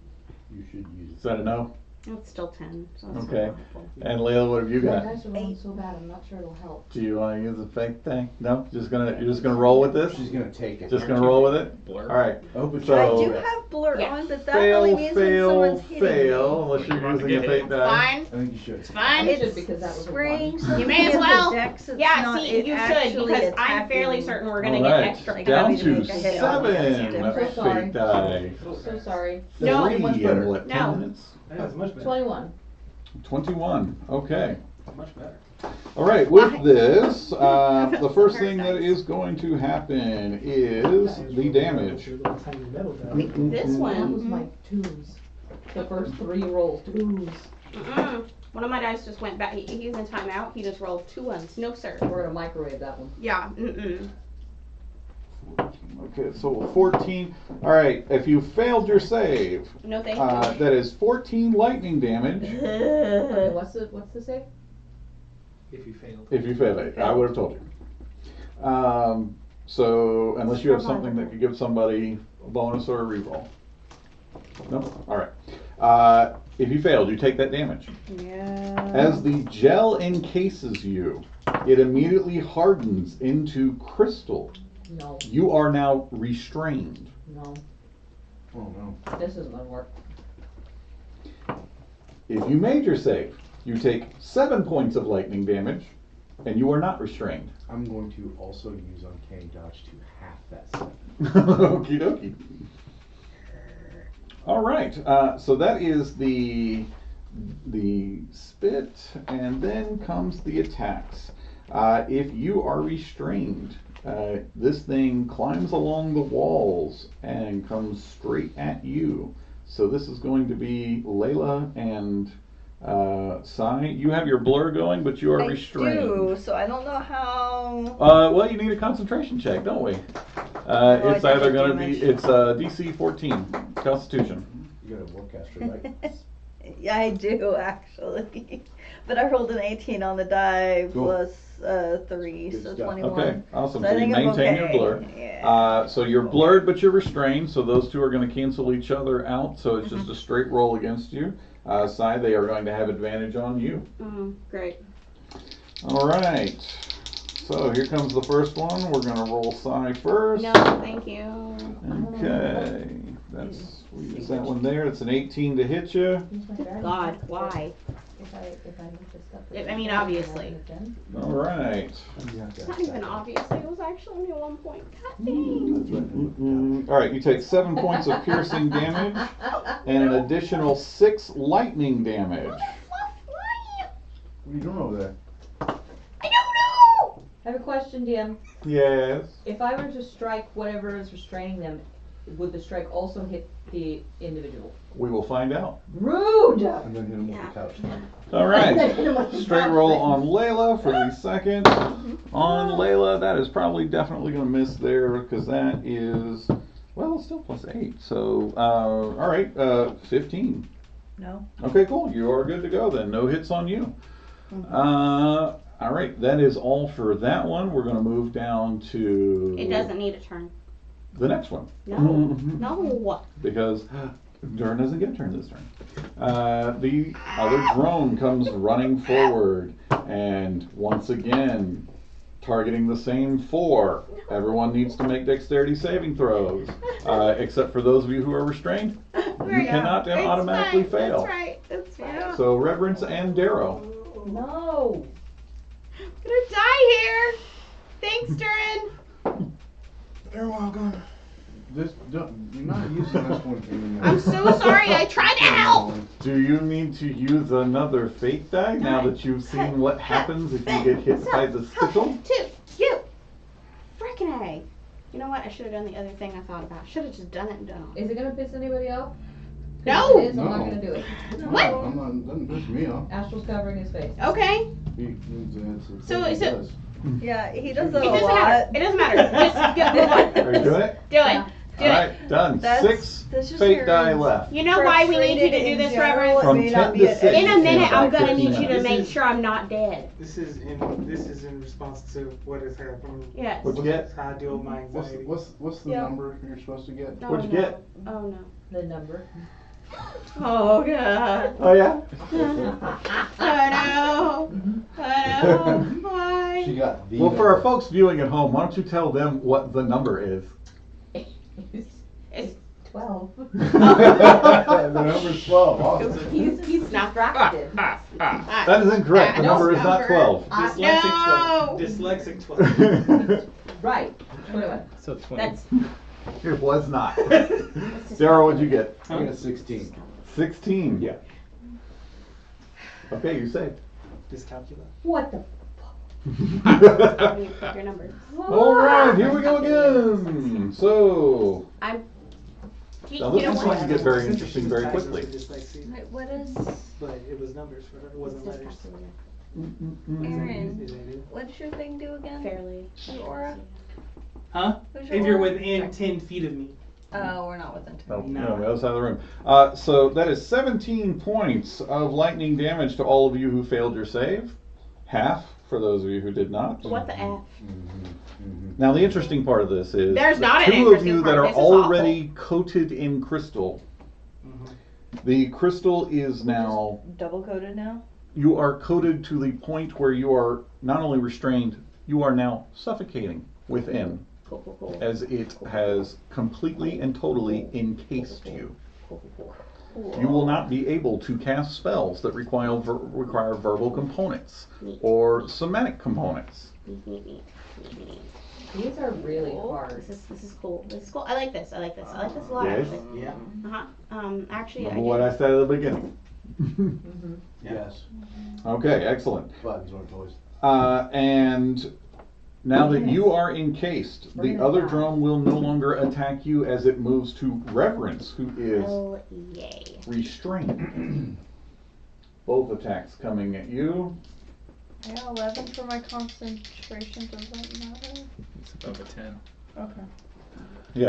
you should use Is that a no? It's still 10. So it's Okay. not helpful. And Layla, what have you My got? dice are rolling so bad, I'm not sure it'll help. Do you want to use a fake thing? No? You're just gonna roll with this? She's gonna take it. Just gonna roll with it? Blur. All right. I hope it's So- I do have blur Yeah. on, but that Fail, only means when fail, someone's hitting fail. me. Unless you're You're using a gonna fate get die. Fine. I think you should. It's fine. It should, because that was a Spring, one. so You may as because well. the dex, it's Yeah, not, see, it you should actually because I'm fairly attacking. certain we're gonna All get right. extra. Like, Down having to to make a hit on it, that's 7 different. fate die. So sorry. No. 3 Much in better. what, 10 No. minutes? That's much better. 21. 21. Okay. Much better. All right, with Why? this, the first thing that is going to happen is the damage. Your little tiny metal die. This That one. was my twos. The first 3 rolls, twos. One of my dice just went back. He's in timeout. He just rolled 2 ones. No, sir. We're gonna microwave that one. Yeah. Okay, so 14. All right, if you failed your save, No, thank that is 14 lightning damage. Okay, you. what's the save? If you failed. If you failed it, I would have told you. So unless you have something that could give somebody a bonus or a reroll. No? All right. If you failed, you take that damage. Yeah. As the gel encases you, it immediately hardens into crystal. No, You are now restrained. no. Oh no. This isn't gonna work. If you made your save, you take 7 points of lightning damage, and you are not restrained. I'm going to also use Uncanny Dodge to half that 7. Okie dokie. All right, so that is the spit, and then comes the attacks. If you are restrained, this thing climbs along the walls and comes straight at you. So this is going to be Layla and Sai. You have your blur going, but you are I restrained. do, so I don't know how. Well, you need a concentration check, don't we? I It's did either the going to be, damage. it's DC 14, Constitution. You got a Warcaster, right? Yeah, I do actually, but I rolled an 18 on the die Cool. plus 3, Good so stuff. 21. Okay, awesome. So So I you think I'm maintain your okay. blur. Yeah. So you're blurred, but you're restrained. So those two are going to cancel each other out. So it's just a straight roll against you. Sai, they are going to have advantage on you. Great. All right. So here comes the first one. We're going to roll Sai first. No, thank you. Okay. We use that one there. It's an 18 to hit you. Use my dragon God, dice. why? If I look this up. I mean, obviously. All right. It's not even obvious. It was actually only 1 point. God dang. All right. You take 7 points of piercing damage and an additional 6 lightning damage. Why? What are you doing over there? I don't know. I have a question, DM. Yes. If I were to strike whatever is restraining them, would the strike also hit the individual? We will find out. Rude! And then hit him with the couch. All right. Straight roll on Layla for the second. On Layla, that is probably definitely going to miss there because that is, well, it's still plus 8. So, all right, 15. No. Okay, cool. You are good to go then. No hits on you. All right, that is all for that one. We're going to move down to It doesn't need a turn. the next one. No. No. Because Durin doesn't get a turn this turn. The other drone comes running forward and once again targeting the same 4. Everyone needs to make dexterity saving throws, except for those of you who are restrained. You cannot It's automatically fine. fail. That's right. That's right. So Reverence and Darrow. No. I'm gonna die here. Thanks, Durin. You're welcome. You're not using this one anymore. I'm so sorry. I tried to help. Do you need to use another fate die now that you've seen what happens if you get hit by the sickle? Two. You. Frickin' A. You know what? I should have done the other thing I thought about. Should have just done it and done it. Is it gonna piss anybody off? 'Cause No. If it is, I'm not No. gonna do it. What? I'm not, doesn't piss me off. Astral's covering his face. Okay. So- Yeah, he does It that a doesn't lot. matter. It doesn't matter. Just go, move on. Are you doing it? Do it. Yeah. Do it. Alright, done. That's- 6 that's just fate your- die left. You know why we need you to Frustrated do in this, general, Reverend? it From may 10 not be to at 6. In a minute, I'm gonna 15 need you to minutes. make sure I'm not dead. This is in response to what has happened. Yes. What'd you get? How I deal with my What's anxiety. the Yeah. number you're supposed to get? Oh, What'd you no. get? Oh no. The number. Oh god. Oh yeah? Oh no. Oh no. Why? She got the Well, for our number. folks viewing at home, why don't you tell them what the number is? It's 12. The number's 12. Awesome. He's not distracted. That is incorrect. The No, number is not 12. No. Dyslexic 12. Right. 21. So 20. That's It was not. Sarah, what'd you get? I got a 16. 16. Yeah. Okay, you saved. Dyscalculia. What the? how do you pick your numbers? All right, here we go again. So, I'm. now this is going to get very interesting very Diagnosed quickly. with dyslexia, Wait, what is but it was numbers for her. It wasn't letters. Aaron? Is that it? What does your thing do again? Fairly. Your aura? Huh? Who's your If you're aura? within 10 feet of me. Oh, we're not within 10. No, No. no, the other side of the room. So that is 17 points of lightning damage to all of you who failed your save. Half for those of you who did not. What the F? Now the interesting part of this is There's the not an two of interesting you part. that are This is awful. already coated in crystal. The crystal is now, Double coated now? you are coated to the point where you are not only restrained, you are now suffocating within, Cool, cool, cool. as it has completely and totally encased you. Cool, cool, You will not be able to cast spells that require verbal components Neat. or somatic components. Neat, neat, neat, neat, neat. These are really Cool. hard. This is cool. This is cool. I like this. I like this. I like this a lot. Yes. Actually. Yeah. Actually, Remember what I said at the beginning. Mm-hmm. Yes. Okay, excellent. Buttons or toys. And now that you are encased, We're the gonna other die. drone will no longer attack you as it moves to Reverence, who is Hell yay. restrained. Both attacks coming at you. I got 11 for my concentration. Does that matter? It's above a 10. Okay. Yeah,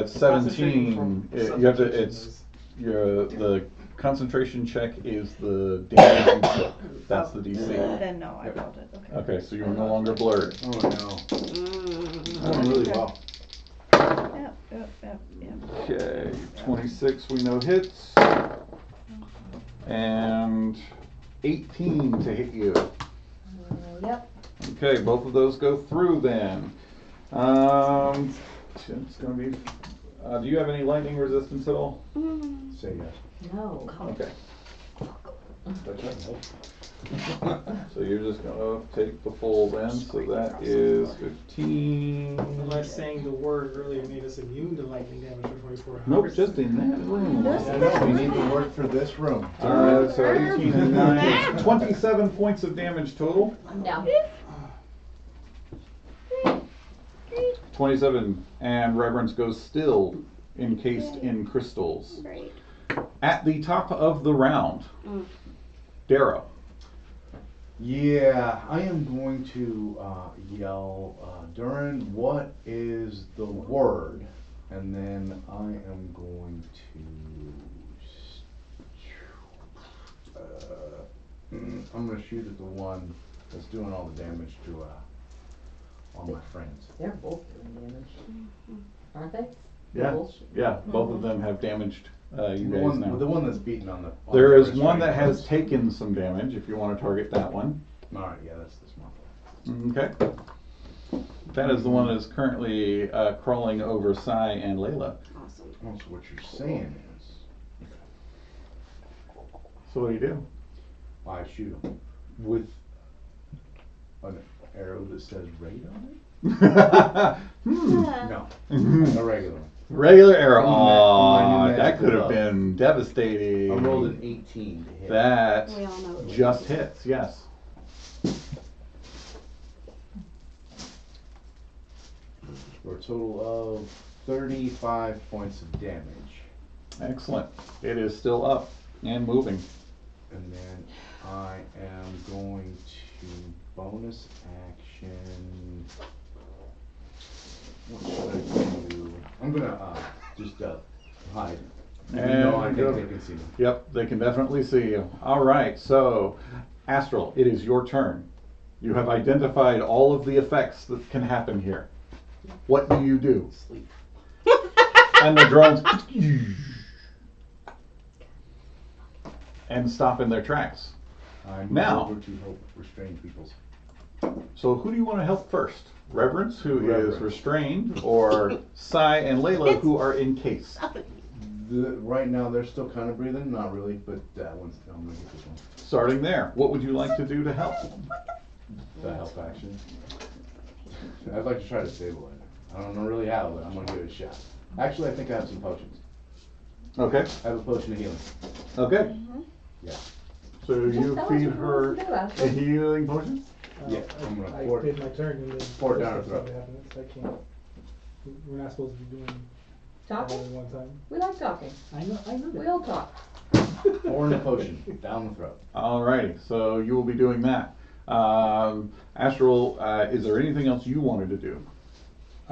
it's 17. You have to. It's the concentration check is the damage you took. That's the DC. Then no, I rolled it. Okay. Okay, so you are no longer blurred. Oh no. Mm. Really well. Yep. Okay, 26 we know hits, and 18 to hit you. Yep. Okay, both of those go through then. It's gonna be. Do you have any lightning resistance at all? Say yes. No. Okay. So you're just gonna take the full then. So that is 15. Unless saying the word earlier made us immune to lightning damage for 24 hours. Nope, just in that room. We need the word for this room. Alright, so 18 and 9 is 27 points of damage total. I'm down. 27, and Reverence goes still encased in crystals. Great. At the top of the round, Darrow. Yeah, I am going to yell, Durin, what is the word? And then I am going to, I'm going to shoot at the one that's doing all the damage to all my friends. They're both doing damage. Aren't they? Yeah, Both? yeah, both of them have damaged you The guys now. one that's beating on the. There on is the one that restraint has ones. taken some damage, if you want to target that one. Alright, yeah, that's this one. Okay. That is the one that is currently crawling over Sai and Layla. Awesome. So what you're saying is, So what do you do? I shoot him with an arrow that says raid on it. No, a regular one. Regular arrow. From Aw, my that could have magical been devastating. I rolled an 18 to hit. That We all know it just was. hits, yes. For a total of 35 points of damage. Excellent. It is still up and moving. And then I am going to bonus action. What should I do? I'm gonna just hide. Even though I And think go. they can see me. Yep, they can definitely see you. All right, so Astral, it is your turn. You have identified all of the effects that can happen here. What do you do? Sleep. And the drones and stop in their tracks. I move Now. over to help restrain people's. So who do you want to help first? Reverence, who is Reverence. restrained, or Sai and Layla, who are encased? Right now they're still kind of breathing, not really, but that one's. I'm gonna get this one. Starting there, what would you like to do to help? The help action. I'd like to try to stabilize it. I don't know really how, but I'm gonna give it a shot. Actually, I think I have some potions. Okay, I have a potion of healing. okay. Yeah. So Just you tell us feed what you her want us to do, a Ashley. healing potion? Yeah, I'm gonna I pour it. did my turn and then. Pour it down her stuff throat. happened, so I can't. We're not supposed to be doing all at Talking? one time. We like talking. I know We that. all talk. Pouring the potion down the throat. Alrighty, so you will be doing that. Astral, is there anything else you wanted to do?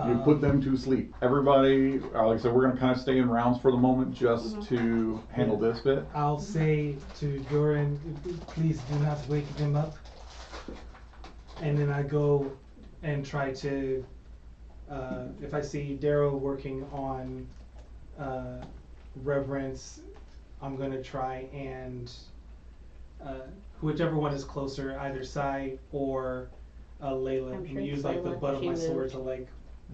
You put them to sleep. Everybody, like I said, we're gonna kind of stay in rounds for the moment just to handle this bit. I'll say to Doran, please do not wake him up. And then I go and try to, if I see Darrow working on Reverence, I'm gonna try and, whichever one is closer, either Sai or Layla, I'm and sure use like the Layla, butt of she my sword moved. to like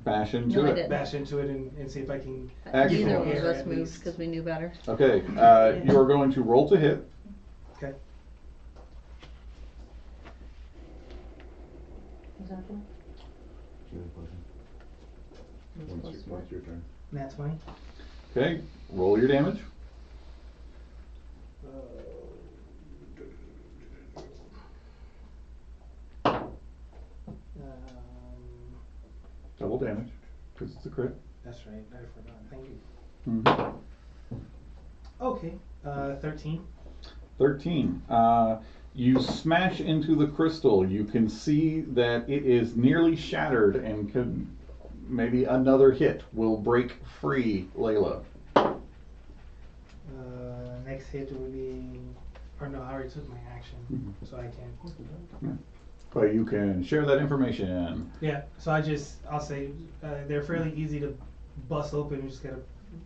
Bash into No, I it. didn't. bash into it and see if I can. Excellent. Neither one of Air us at moved least. because we knew better. Okay, you are going to roll to hit. Okay. Is that cool? Healing potion. Once your turn. Nat 20. Okay, roll your damage. Double damage, because it's a crit. That's right. I forgot. Thank you. Mhm. Okay. 13. 13. You smash into the crystal. You can see that it is nearly shattered and could maybe another hit will break free Layla. Next hit would be, or no, I already took my action, so I can't. But you can share that information. Yeah. So I'll say they're fairly easy to bust open. You just gotta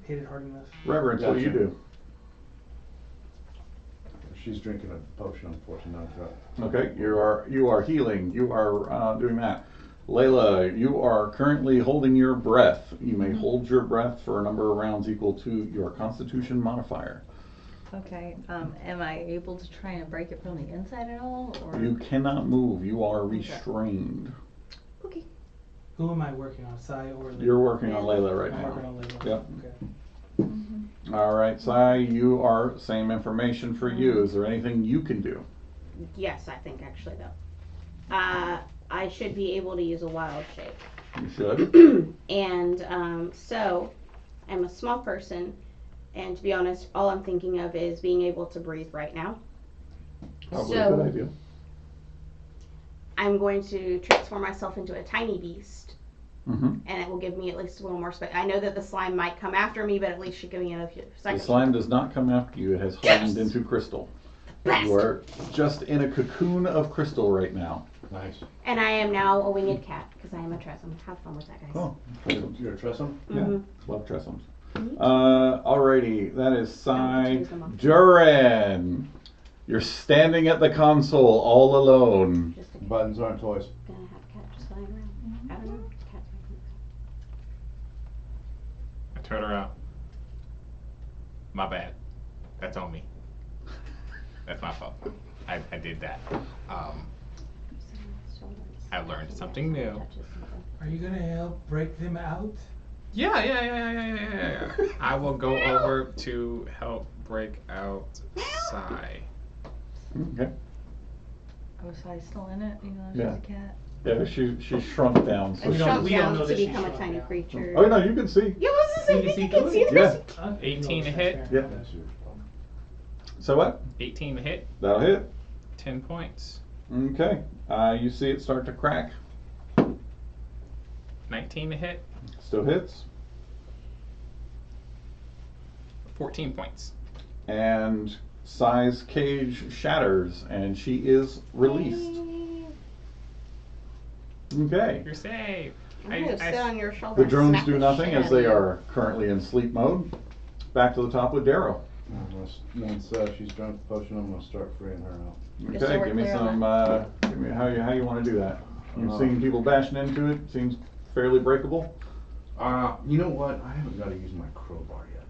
hit it hard enough. Reverence, what do you Gotcha. do? She's drinking a potion on fortune down the throat. Okay, you are healing. You are doing that. Layla, you are currently holding your breath. You may hold your breath for a number of rounds equal to your Constitution modifier. Okay. Am I able to try and break it from the inside at all? Or You cannot move. You are restrained. okay. Who am I working on, Sai or Layla? You're working on Layla right I'm working now. on Layla. Yep. Okay. All right, Sai, you are same information for you. Is there anything you can do? Yes, I think actually though. I should be able to use a wild shape. You should. And so I'm a small person, and to be honest, all I'm thinking of is being able to breathe right now. Probably So- a good idea. I'm going to transform myself into a tiny beast, Mm-hmm. and it will give me at least a little more space. I know that the slime might come after me, but at least should give me a few The seconds. slime does not come after you. It has hardened into crystal. You are just in a cocoon of crystal right now. Nice. And I am now a winged cat because I am a Tressum. Have fun with that, guys. Oh, You're a Tressum? Mhm. love Tressums. Me too. Alrighty, that is I don't Sai. get to use them all. Duran, you're standing at the console all alone. Just a cat. Buttons aren't toys. Gonna have a cat just flying around. I don't know. Cats make I turn around. My bad. That's on me. That's my fault. I did that. I learned something new. Are you gonna help break them out? Yeah. I will go over to help break out Sai. Okay. Oh, Sai's still in it, even though Yeah. she's a cat. Yeah, she's shrunk down. So We she- don't- Shrunk we don't down know to that she become a shrunk tiny down. creature. Oh no, you can see. Yeah, what's the same? See, You see, can see good. the Yeah. message. 18 to hit. Yeah. So what? 18 to hit. That'll hit. 10 points. Okay. You see it start to crack. 19 to hit. Still hits. 14 points. And Sai's cage shatters, and she is released. Okay. You're safe. I'm gonna sit on your shoulder. The and drones smack do the nothing shit as out they of you. are currently in sleep mode. Back to the top with Darrow. Once she's drunk the potion, I'm gonna start freeing her out. Just so Okay, we're give me clear on some. Give me how you want to do that. You've seen people bashing into it. Seems fairly breakable. You know what? I haven't got to use my crowbar yet.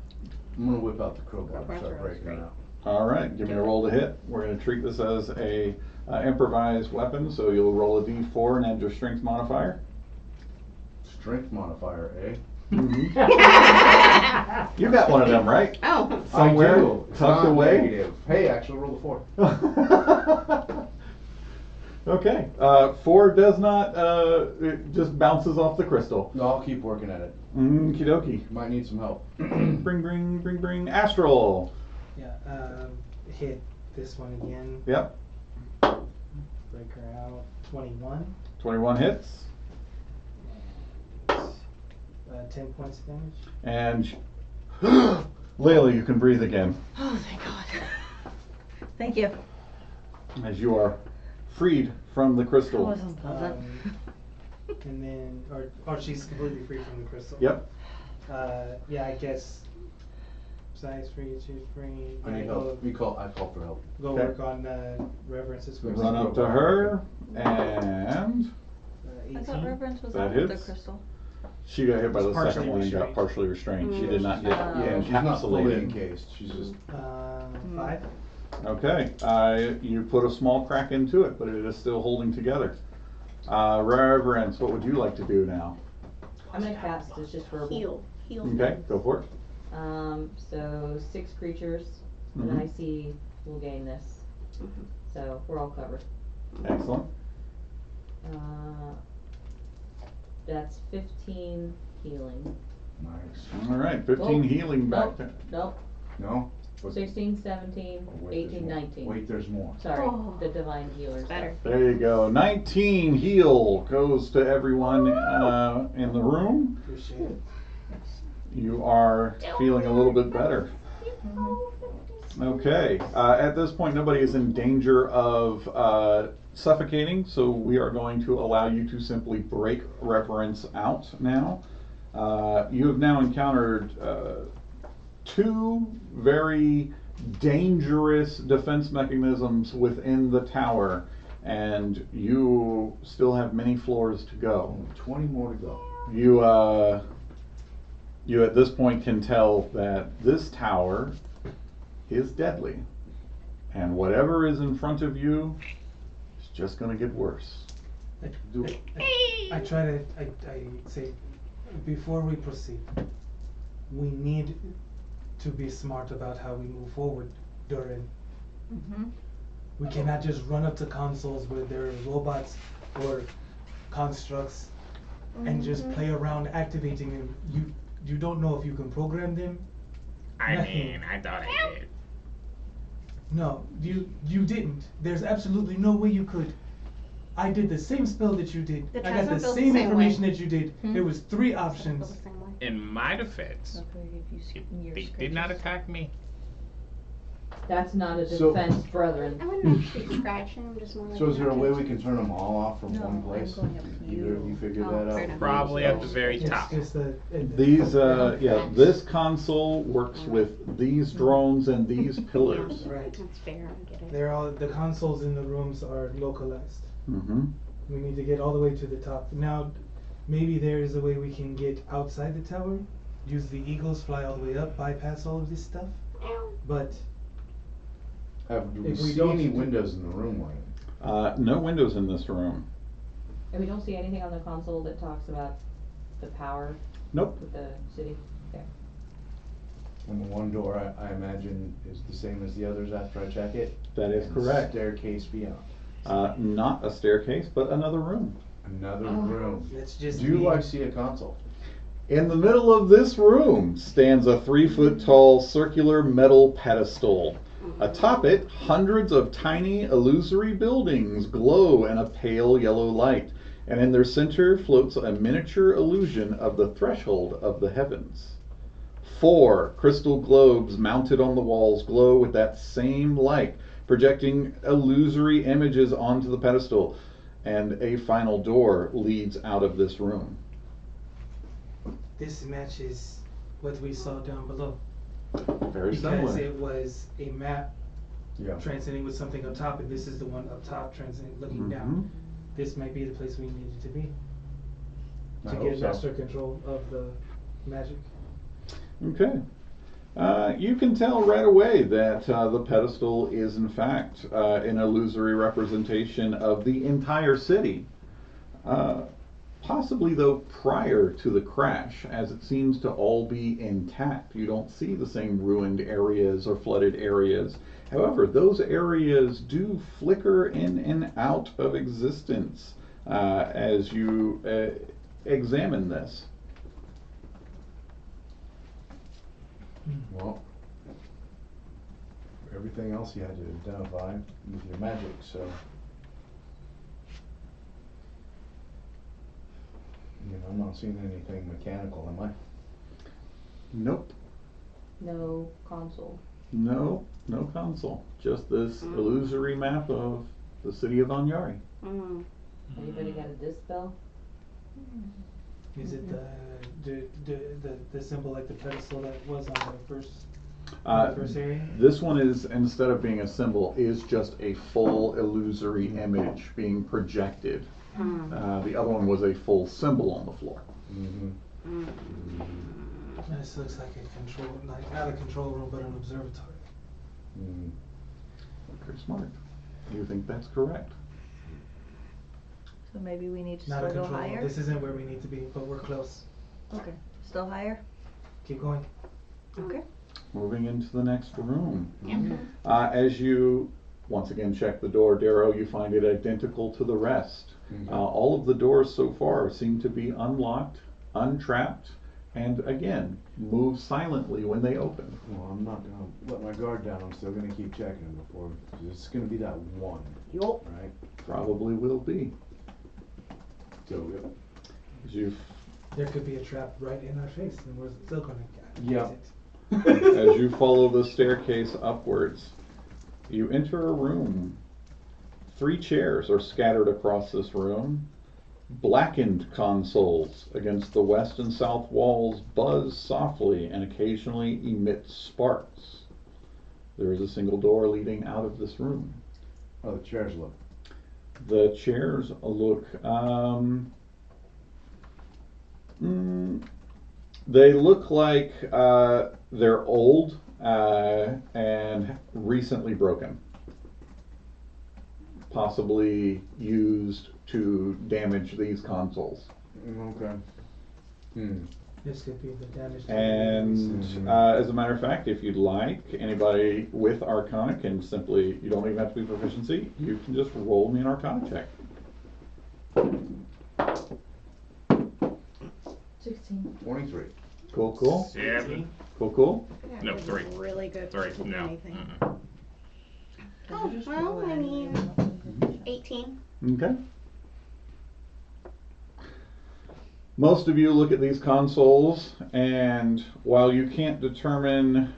I'm gonna whip out the crowbar and Crowbar's start really breaking her out. All right, give me a roll to hit. We're going to treat this as a improvised weapon, so you'll roll a d4 and add your strength modifier. Strength modifier, eh? You got one of them, right? Oh. Somewhere I do. It's tucked not away. negative. Hey, actually, roll a 4. Okay, 4 does not. It just bounces off the crystal. No, I'll keep working at it. Okie dokie. Might need some help. Bring. Astral. Yeah, hit this one again. Yep. Break her out. 21. 21 hits. 10 points of damage. And Layla, you can breathe again Oh, thank God. Thank you. as you are freed from the That crystal. wasn't pleasant. And then, or she's completely free from the crystal. Yep. Yeah, I guess. Size free, she's free. I need help. I call for help. Go Okay. work on reverences first. Run up to her, and I thought 18. Reverence was That under the hits. crystal. she got hit by the Partially second one and got restrained. partially restrained. She did not get Yeah, she's not fully encapsulated. encased. She's just 5. Okay, you put a small crack into it, but it is still holding together. Reverence, what would you like to do now? I'm gonna cast, it's just verbal. Heal. Okay, go for it. So 6 creatures, and then I see we'll gain this. So we're all covered. Excellent. That's 15 healing. nice. All right, 15 Nope. healing back there. Nope, No? 16, 17, Oh, wait, there's 18, more. 19. Wait, there's more. Sorry, Oh. the divine healers. Better. There you go. 19 heal goes to everyone in the room. Appreciate it. You are feeling a little bit better. Okay. At this point, nobody is in danger of suffocating, so we are going to allow you to simply break Reverence out now. You have now encountered 2 very dangerous defense mechanisms within the tower, and you still have many floors to go. Only 20 more to go. You at this point can tell that this tower is deadly, and whatever is in front of you is just going to get worse. I try to, I say, before we proceed, we need to be smart about how we move forward, Durin. We cannot just run up to consoles where there are robots or constructs and just play around activating them. You don't know if you can program them. I Nothing. mean, I thought I did. No, you didn't. There's absolutely no way you could. I did the same spell that you did. The I got the Transform feels the same same information way. that you did. There was 3 options. In my defense, they did not attack me. That's not a So- defense, brethren. I wouldn't actually scratch him, just more like. So is there a way we knock can it. turn them all off from No, one I'm place? going up to Either of you. you figure Oh, that fair out? enough. Probably at the very It's top. just These, this console works with these drones and these pillars. Right. That's fair, I get it. They're all the consoles in the rooms are localized. Mm-hmm. We need to get all the way to the top. Now, maybe there is a way we can get outside the tower, use the eagles, fly all the way up, bypass all of this stuff. But Do we If we see don't any do- windows in the room we're in? No windows in this room. And we don't see anything on the console that talks about the power Nope. with the city. And the one door I imagine is the same as the others after I check it. That is and correct. Staircase beyond. Not a staircase, but another room. Another Oh. room. Let's just Do be- I see a console? In the middle of this room stands a 3-foot tall circular metal pedestal. Atop it, hundreds of tiny illusory buildings glow in a pale yellow light, and in their center floats a miniature illusion of the threshold of the heavens. 4 crystal globes mounted on the walls glow with that same light, projecting illusory images onto the pedestal, and a final door leads out of this room. This matches what we saw down below. Very Because similar. it was a map Yeah. transcending with something up top, and this is the one up top transcending, looking Mhm. down. This might be the place we needed to be. I To hope get so. master control of the magic. Okay. You can tell right away that the pedestal is in fact an illusory representation of the entire city. Possibly though prior to the crash, as it seems to all be intact. You don't see the same ruined areas or flooded areas. However, those areas do flicker in and out of existence as you examine this. Well, everything else you had to identify with your magic, so. I'm not seeing anything mechanical, am I? Nope. No console. No console. Just this illusory map of the city of Anyari. Mm. Anybody got a dispel? Is it the symbol like the pedestal that was on the first area? This one is, instead of being a symbol, is just a full illusory image being projected. The other one was a full symbol on the floor. Mm-hmm. This looks like a control, like not a control room, but an observatory. Mm. Very smart. You think that's correct? So maybe we need to Not a still go control room. higher? This isn't where we need to be, but we're close. Okay, still higher? Keep going. Okay. Moving into the next room. Okay. As you once again check the door, Darrow, you find it identical to the rest. Mhm. All of the doors so far seem to be unlocked, untrapped, and again, move silently when they open. Well, I'm not gonna let my guard down. I'm still gonna keep checking them before, because it's gonna be that one, Yup. right? Probably will be. So, yep. As you There could be a trap right in our face, and we're still gonna Yeah. get it. As you follow the staircase upwards, you enter a room. 3 chairs are scattered across this room. Blackened consoles against the west and south walls buzz softly and occasionally emit sparks. There is a single door leading out of this room. Oh, the chairs look. The chairs look, they look like they're old and recently broken. Possibly used to damage these consoles. Okay. Hmm. This could be the damage. to the And Mhm. as a matter of fact, if you'd like, anybody with Arcana can simply, you don't even have to be proficiency, you can just roll me an Arcana check. 16. 23. Cool. 7. Cool. That No, was 3. Really good. 3. for No. anything. Mm-mm. Oh, well, I mean, 18. Okay. Most of you look at these consoles, and while you can't determine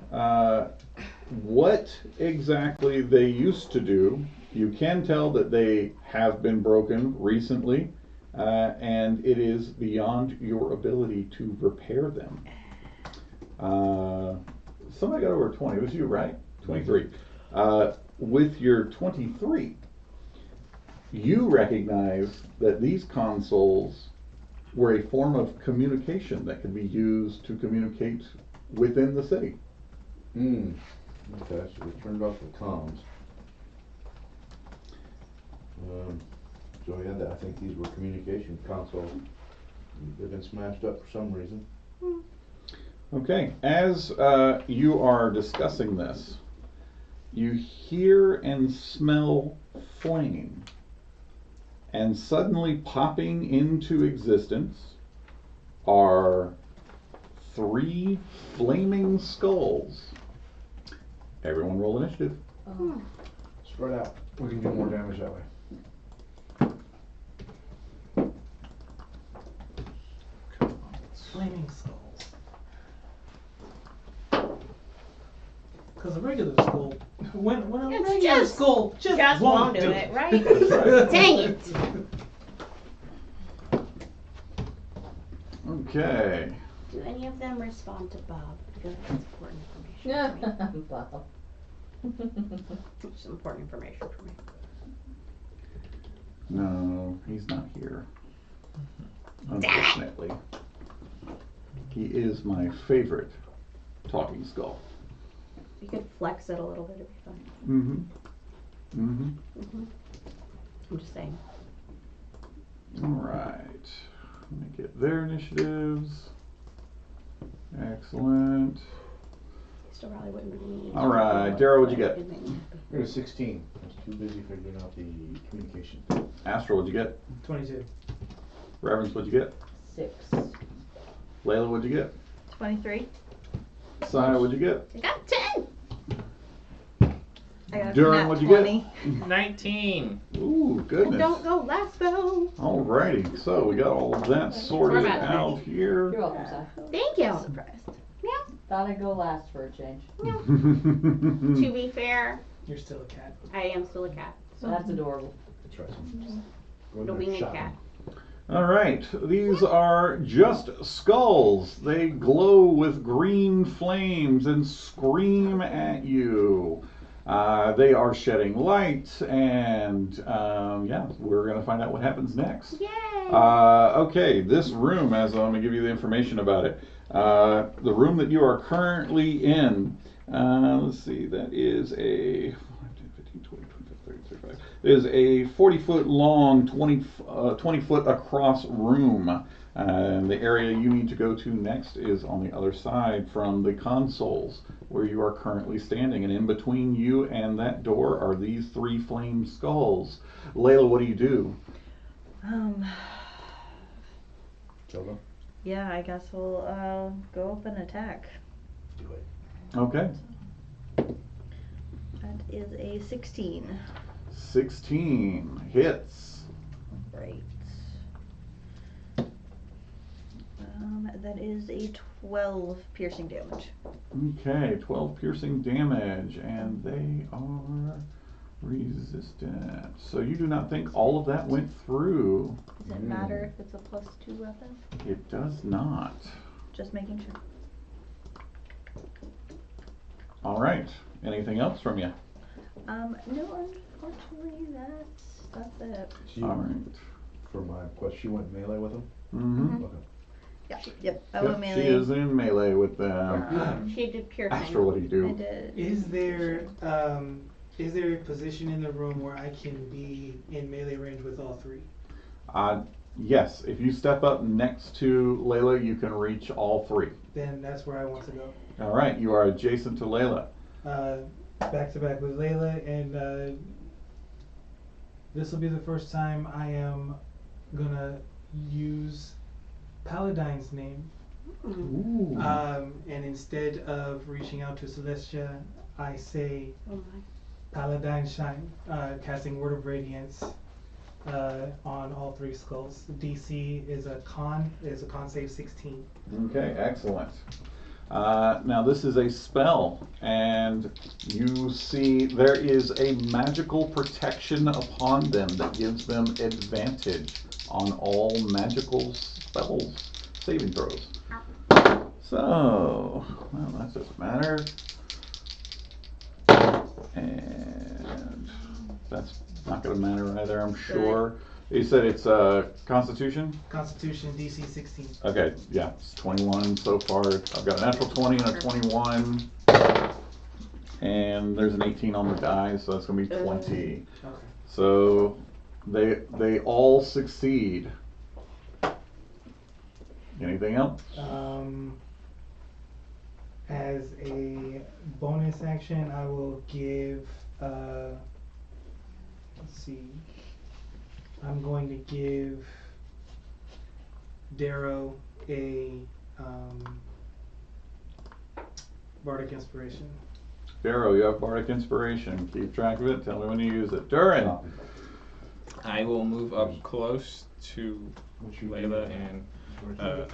what exactly they used to do, you can tell that they have been broken recently, and it is beyond your ability to repair them. Somebody got over 20. It was you, right? 23. With your 23, you recognize that these consoles were a form of communication that could be used to communicate within the city. Hmm. Okay, so we turned off the comms. So yeah, I think these were communication consoles. They've been smashed up for some reason. Okay, as you are discussing this, you hear and smell flame, and suddenly popping into existence are 3 flaming skulls. Everyone roll initiative. Oh. Spread out. We can do more damage that way. Flaming skulls. Because a regular skull, when a It's regular just- skull just won't do it, right? Right. Dang it. Okay. Do any of them respond to Bob? Because that's important information for me. Bob. It's important information for me. No, he's not here. Unfortunately. He is my favorite talking skull. You could flex it a little bit, it'd be fun. Mm-hmm. Mm-hmm. I'm just saying. Alright. Let me get their initiatives. Excellent. Still probably wouldn't be me. Alright, Daryl, what'd you get? I got a 16. I was too busy figuring out the communication. Astral, what'd you get? 22. Reverence, what'd you get? 6. Layla, what'd you get? 23. Saya, what'd you get? I got 10! I got Durin, nat what'd you 20. 19. Ooh, goodness. Don't go last though. Alrighty, so we got all of that sorted Sorry about out here. You're welcome, Si. Thank you. Surprised. Thought I'd go last for a change. To be fair, You're still a cat. I am still a cat. So That's adorable. Try some. Go it'll there, be me shop cat. them. Alright, these are just skulls. They glow with green flames and scream at you. They are shedding light, and yeah, we're going to find out what happens next. Yay! Okay, this room, as I'm going to give you the information about it, the room that you are currently in, let's see, that is a 15, 20, 25, 30, 35. It is a 40-foot long, 20-foot across room. And the area you need to go to next is on the other side from the consoles where you are currently standing. And in between you and that door are these 3 flame skulls. Layla, what do you do? Kill them. Yeah, I guess we'll go up and attack. Do it. Okay. That is a 16. 16 hits. Right. That is a 12 piercing damage. Okay, 12 piercing damage, and they are resistant. So you do not think all of that went through? Does it matter if it's a +2 weapon? It does not. Just making sure. All right. Anything else from you? No, unfortunately, that's it. She, All right. for my quest, she went melee with them. Mm-hmm. Okay. Yeah. Yep. I Yep, went melee. she is in melee with them. She did piercing. Astral, what do you I do? did. Is there a position in the room where I can be in melee range with all 3? Yes, if you step up next to Layla, you can reach all 3. Then that's where I want to go. All right, you are adjacent to Layla. Back to back with Layla, and this will be the first time I am gonna use Paladine's name. Ooh. And instead of reaching out to Celestia, I say Oh my. Paladine Shine, casting Word of Radiance on all 3 skulls. DC is a con save 16. Okay, excellent. Now this is a spell, and you see there is a magical protection upon them that gives them advantage on all magical spells saving throws. So, well, that doesn't matter. And that's not going to matter either, I'm sure. You said it's Constitution? Constitution DC 16. Okay, yeah, it's 21 so far. I've got a natural 20 and a 21. And there's an 18 on the die, so that's going to be 20. Okay. So They all succeed. Anything else? As a bonus action, I will give. Let's see. I'm going to give Darrow a bardic inspiration. Darrow, you have bardic inspiration. Keep track of it. Tell me when you use it. Durin. I will move up close to What you Layla do? and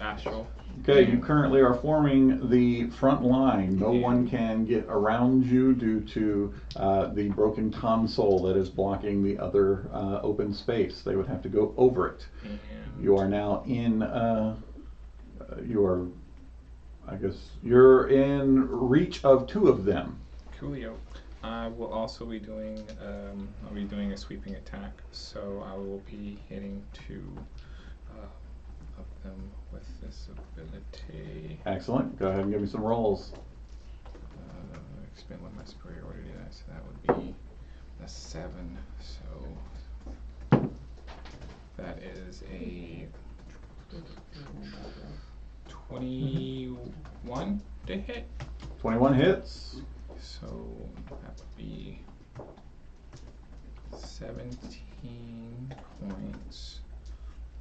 Astral. Okay, you currently are forming the front line. No Yeah. one can get around you due to the broken console that is blocking the other open space. They would have to go over it. And You are now in, I guess, you're in reach of two of them. Coolio. I will also be doing, I'll be doing a sweeping attack, so I will be hitting two of them with this ability. Excellent. Go ahead and give me some rolls. Expand with my superiority to that, so that would be a 7. So that is a 21 to hit. 21 hits. So that would be 17 points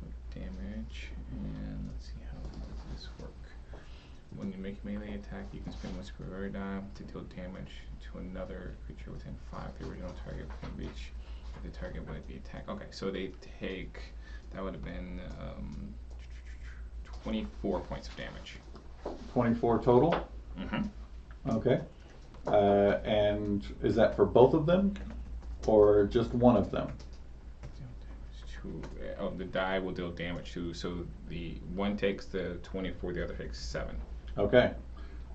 of damage. And let's see, how does this work? When you make melee attack, you can spend one superiority die to deal damage to another creature within 5 of the original target within reach. If the target would be attacked. Okay, so they take, that would have been 24 points of damage. 24 total. Mm-hmm. Okay. And is that for both of them, or just one of them? Oh, the die will deal damage to, so the one takes the 24, the other takes 7. Okay.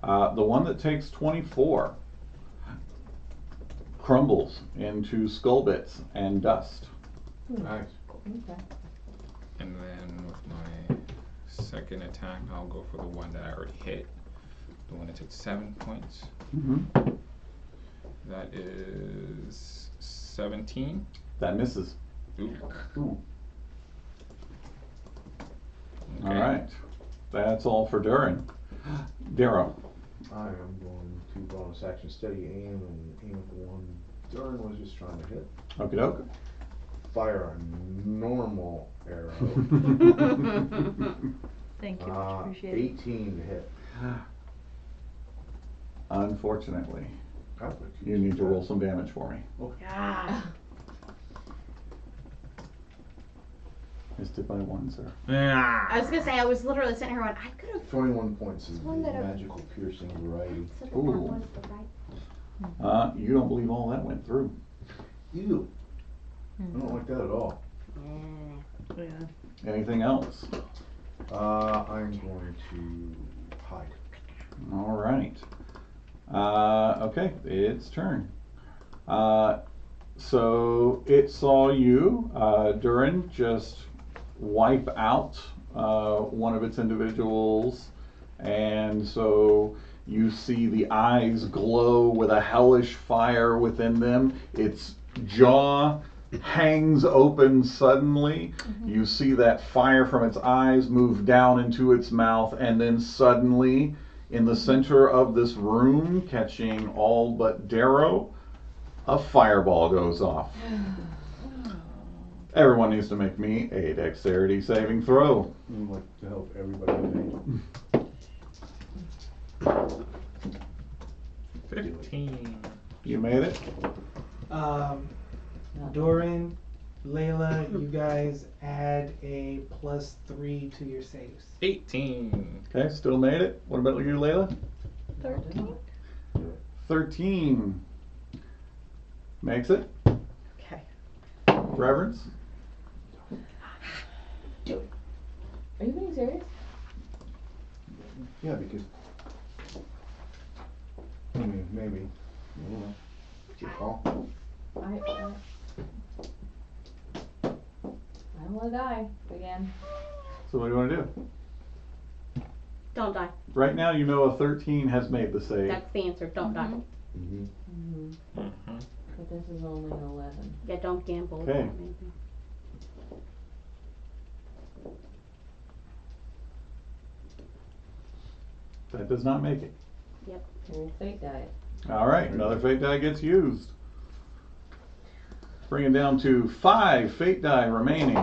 The one that takes 24 crumbles into skull bits and dust. Nice. Okay. And then with my second attack, I'll go for the one that I already hit. The one that takes 7 points. Mm-hmm. That is 17. That misses. Ooh. Ooh. Okay. All right. That's all for Durin. Darrow. I am going to bonus action steady aim and aim at the one Durin was just trying to hit. Okie doke. Fire a normal arrow. Thank you, much appreciated. 18 to hit. Unfortunately, I would you need to roll some damage for me. Yeah. Missed it by 1, sir. I was gonna say, I was literally sitting here going, I could have 21 points of One that I- magical piercing variety. said that Ooh. was the right. You don't believe all that went through. Ew. I don't like that at all. Yeah. Anything else? I'm going to hide. All right. Okay, its turn. So it saw you, Durin, just wipe out one of its individuals, and so you see the eyes glow with a hellish fire within them. Its jaw hangs open suddenly. You see that fire from its eyes move down into its mouth, and then suddenly, in the center of this room, catching all but Darrow, a fireball goes off. Everyone needs to make me a dexterity saving throw. I would like to help everybody. 15. You made it? Doran, Layla, you guys add a +3 to your saves. 18. Okay, still made it. What about you, Layla? 13. 13. Makes it. Okay. Reverence? Are you being serious? Yeah, because. I mean, maybe. I don't know. It's your call. I don't want to die again. So what do you want to do? Don't die. Right now you know a 13 has made the save. That's the answer. Don't die. Mm-hmm. Mm-hmm. Mm-hmm. But this is only an 11. Yeah, don't gamble. Okay. Maybe. That does not make it. Well, fate die. All right, another fate die gets used. Bring it down to 5 fate die remaining.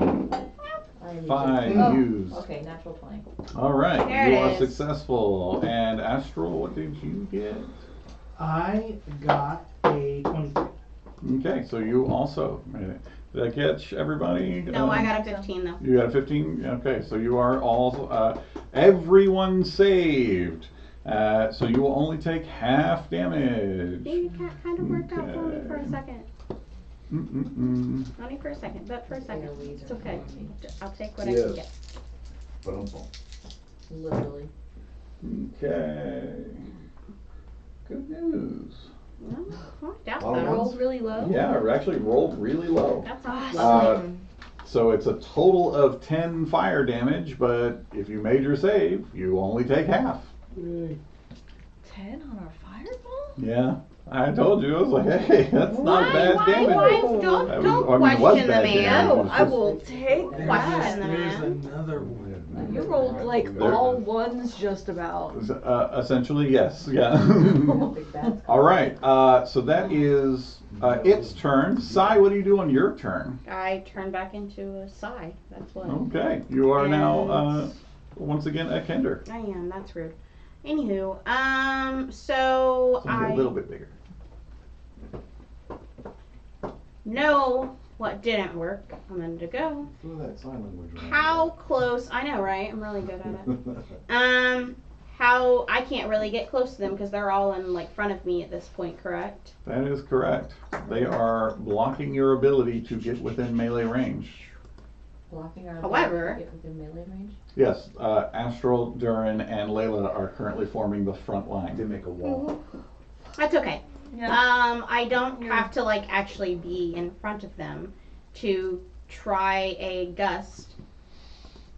I am 5 using- used. Okay, natural 20. All right, There you it are is. successful. And Astral, what did you get? I got a 23. Okay, so you also made it. Did I catch everybody? No, I got a 15 though. You got a 15? Okay, so you are all, everyone saved. So you will only take half damage. Things kind of worked out for me for a Okay. second. Only for a second, but for a second. It's okay. I'll take what I can get. But I'm Literally. Okay. Good news. No, I doubt All that. right. Rolled really low. Yeah, I actually rolled really low. That sounds Uh, lovely. So it's a total of 10 fire damage, but if you made your save, you only take half. 10 on our fireball? Yeah, I told you. I was like, hey, that's not bad Why? damage. Don't That was- don't I mean, it was question the bad man. damage. No, It's I just- will take There's, Question the there's man. another one. You rolled like There- all ones just about. Essentially, yes. Yeah. Big bad. All right. So that is its turn. Sai, what do you do on your turn? I turn back into a sigh. That's what Okay, you are now And- once again a Kender. I am. That's rude. Anywho, so It's only I a little bit bigger. know what didn't work a minute ago. Throw that sign language around. How close? I know, right? I'm really good at it. How I can't really get close to them because they're all in like front of me at this point, correct? That is correct. They are blocking your ability to get within melee range. Blocking our However- ability to get within melee range. Yes, Astral, Durin, and Layla are currently forming the front They line. make a wall. That's okay. Yeah. I don't Yeah. have to like actually be in front of them to try a gust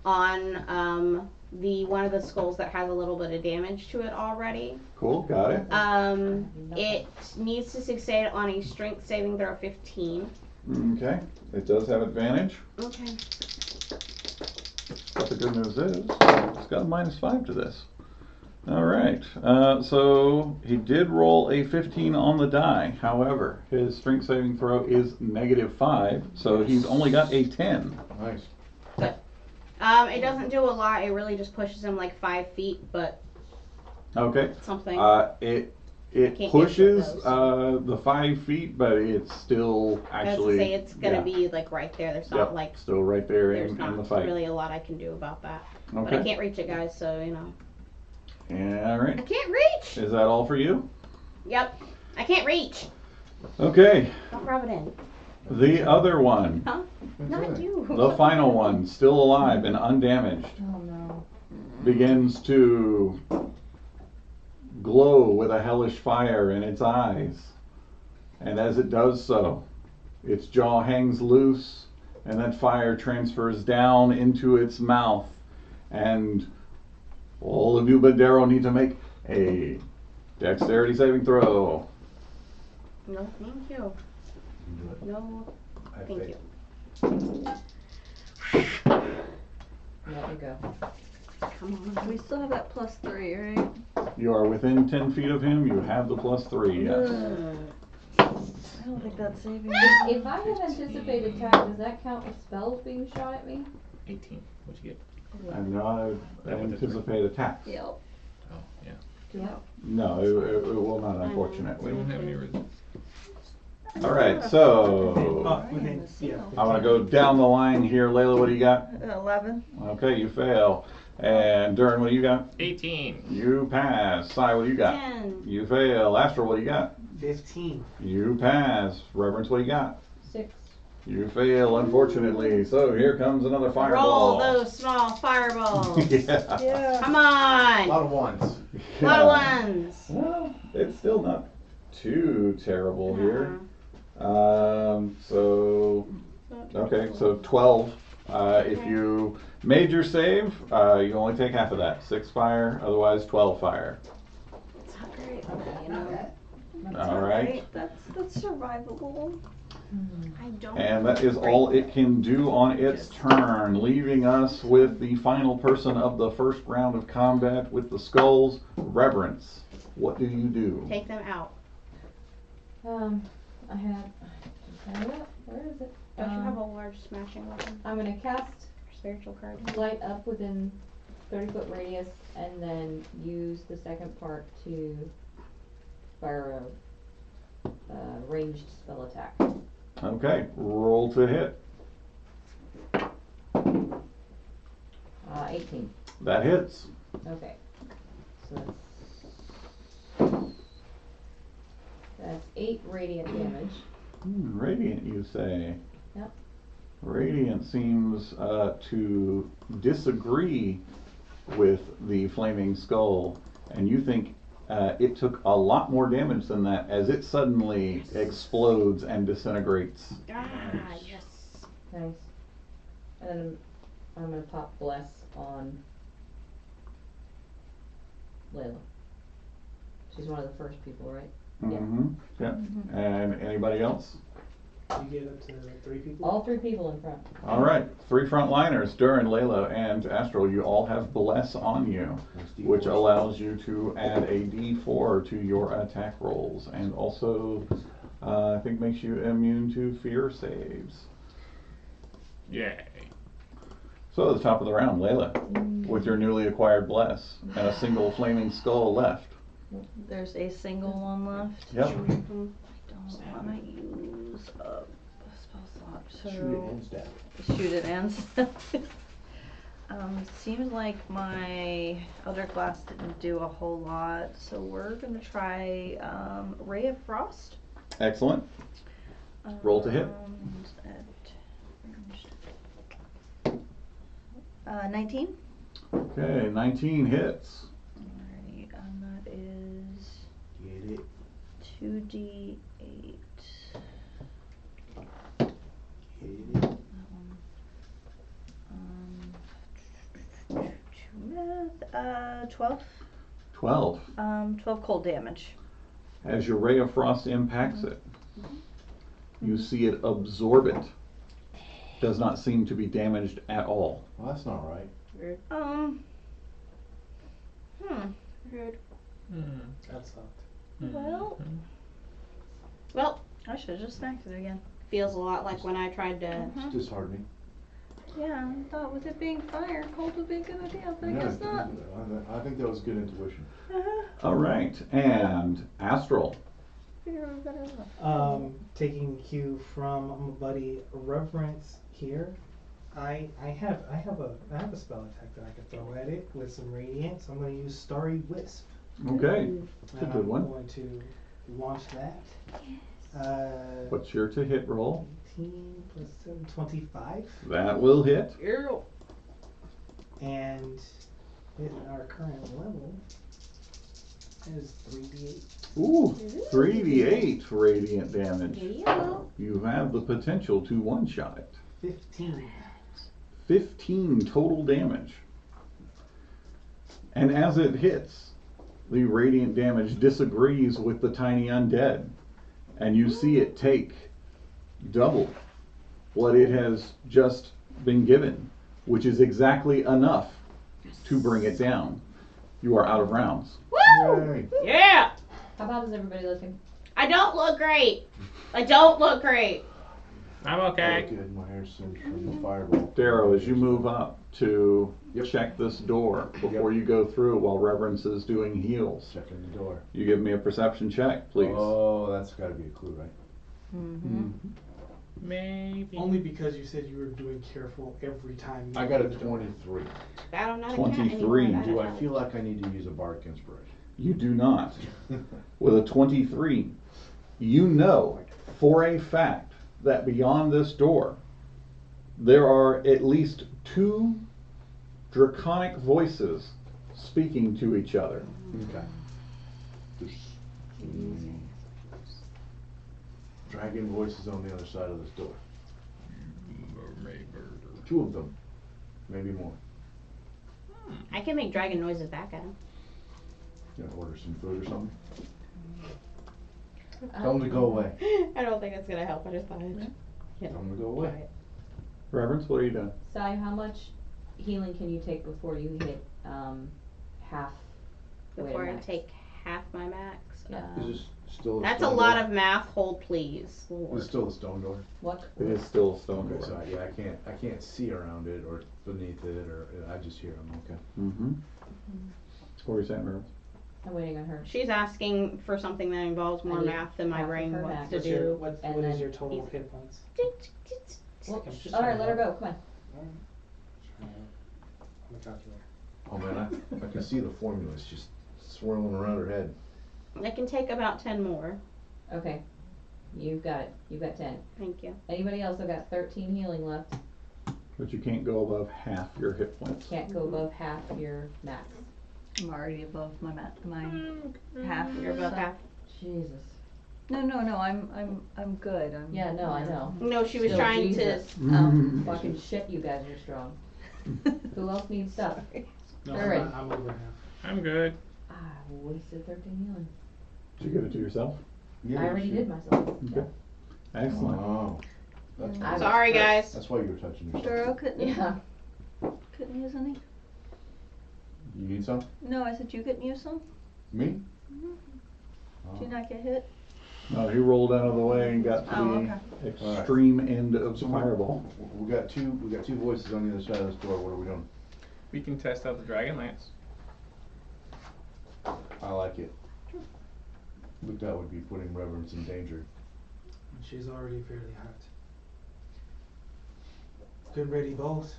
on the one of the skulls that has a little bit of damage to it already. Cool, got it. It needs to succeed on a strength saving throw of 15. Okay, it does have advantage, Okay. but the good news is it's got a -5 to this. All right, so he did roll a 15 on the die. However, his strength saving throw is -5, so he's only got a 10. Nice. It doesn't do a lot. It really just pushes him like 5 feet, but Okay. something. It can't get pushes with those. the 5 feet, but it's still I was actually gonna say it's gonna yeah, be like right there. There's not yep, like still right there there's in not the fight. really a lot I can do about that. But I Okay. can't reach it, guys. So you know, Yeah, all I right. can't reach. Is that all for you? Yep, I can't reach. Okay. Don't rub it in. The other one, Not you. the final one, still alive and undamaged, Oh no. begins to glow with a hellish fire in its eyes. And as it does so, its jaw hangs loose, and that fire transfers down into its mouth. And all of you but Darrow need to make a dexterity saving throw. No, thank you. No, I thank think. you. Let me go. Come on. We still have that +3, right? You are within 10 feet of him, you have the +3, yes. I don't think that's saving. If I have anticipated attack, does that count as spells being shot at me? 18. What'd you get? And not anticipate attack. Yep. Oh, yeah. Yeah. No, it will not, We unfortunately. don't have any resistance. All right, so Oh, within, yeah. I want to go down the line here. Layla, what do you got? 11. Okay, you fail. And Durin, what do you got? 18. You pass. Sai, what do you got? 10. You fail. Astral, what do you got? 15. You pass. Reverence, what do you got? 6. You fail, unfortunately. So here comes another Roll fireball. those small fireballs. Yeah. Yeah. Come A on. lot of ones. Lot of ones. Well, it's still not too terrible here. Uh-huh. So, okay, so 12. If you made your save, you only take half of that. 6 fire, otherwise 12 fire. It's not great, but, you know. All right. That's survivable. I don't. And that is all it can do on its turn, leaving us with the final person of the first round of combat with the skulls, Reverence. What do you do? Take them out. I have. Where is it? Don't you have a large smashing weapon? I'm gonna cast Spiritual card. light up within 30-foot radius, and then use the second part to fire a ranged spell attack. Okay, roll to hit. 18. That hits. Okay. So that's 8 radiant damage. Radiant, you say? Yep. Radiant seems to disagree with the flaming skull, and you think it took a lot more damage than that as it suddenly explodes and disintegrates. Ah, yes. Nice. And then I'm gonna pop bless on Layla. She's one of the first people, right? Mm-hmm. Yep. And anybody else? You get up to 3 people? All 3 people in front. All right, 3 frontliners, Durin, Layla, and Astral. You all have bless on you, which allows you to add a D4 to your attack rolls, and also I think makes you immune to fear saves. Yay. So at the top of the round, Layla, with your newly acquired bless and a single flaming skull left. There's a single one left. Yep. I don't wanna use a spell slot, so. Shoot it and stab it. Shoot it and stab it. Seems like my other class didn't do a whole lot, so we're gonna try, Ray of Frost. Excellent. Roll to hit. At 19. Okay, 19 hits. Alright, and that is Get it. 2d8. Get it. That one. Math. 12. 12. 12 cold damage. As your ray of frost impacts it, you see it absorb it. Does not seem to be damaged at all. Well, that's not right. Rude. Rude. That sucked. Well, Well, I should have just smacked it again. feels a lot like when I tried to. Mm-hmm. It's disheartening. Yeah, I thought with it being fire, cold would be a good idea, but I No, guess not. I think that was good intuition. All right, and Astral. Figure we better luck. Taking cue from my buddy Reverence here, I have a spell attack that I could throw at it with some radiance. I'm going to use Starry Wisp. Okay, it's a And good I'm one. going to launch that. What's your to hit roll? 18 plus 7, 25. That will hit. And at our current level is 3d8. Ooh, 3d8 radiant damage. Yeah. You have the potential to one-shot it. 15. 15 total damage. And as it hits, the radiant damage disagrees with the tiny undead. And you see it take double what it has just been given, which is exactly enough to bring it down. You are out of rounds. Woo! Yay. Yeah. How about is everybody looking? I don't look great. I don't look great. I'm Oh, okay. good. My hair's singed from the fireball. Darrow, as you move up to Yep. check this door before you go through while Reverence is doing heals, Checking the door. you give me a perception check, please. Oh, that's got to be a clue, right? Mm-hmm. Maybe. Only because you said you were doing careful every time. You I got a opened the door. 23. I don't know. 23. Do I feel like I need to use a bardic inspiration? You do not. With a 23, you know for a fact that beyond this door, there are at least 2 draconic voices speaking to each other. Okay. Dragon voices on the other side of this door. 2 of them. Maybe more. I can make dragon noises back at him. You gonna order some food or something? Tell them to go away. I don't think it's gonna help. I just thought I'd, Tell them to go away. try it. Reverence, what are you doing? Sai, how much healing can you take before you hit half? Before I max? take half my max. Yeah. Is this still a That's a stone lot door? of math. Hold, please. Is Lord. it still a stone door? What? It is still a stone Okay, door. so I can't see around it or beneath it, or I just hear them. Okay. Mm-hmm. What were you saying, Reverence? I'm waiting on her. She's asking for something that involves more I need math than my half of brain her wants max. to What's your, do. what and is then your total he's- hit points? Well, I'm just all right, trying let her to- go. Come on. I'm a calculator. Oh man, I can see the formulas just swirling around her head. It can take about 10 more. Okay. You've got it. You've got 10. Thank you. Anybody else? I've got 13 healing left. But you can't go above half your hit points. Can't go above half your max. I'm already above my half. You're above so- half. Jesus. No, I'm good. I'm. Yeah, no, I know. No, she was Still, trying Jesus. Mm. Fucking shit, you guys are strong. Who else needs stuff? No, Alright. I'm over half. I'm good. I wasted 13 healing. Did you give it to yourself? I already did myself. Okay. Excellent. Oh. That's why- I'm Sorry, guys. That's why you were touching yourself. Doro couldn't. Yeah. Couldn't use any. You need some? No, I said you couldn't use some. Me? Oh. Did you not get hit? No, he rolled out of the way and got to Oh, the okay. extreme end of the So fireball. We got two voices on the other side of this door. What are we doing? We can test out the Dragonlance. I like it. Look, that would be putting Reverence in danger. She's already fairly hurt. Good, ready, both.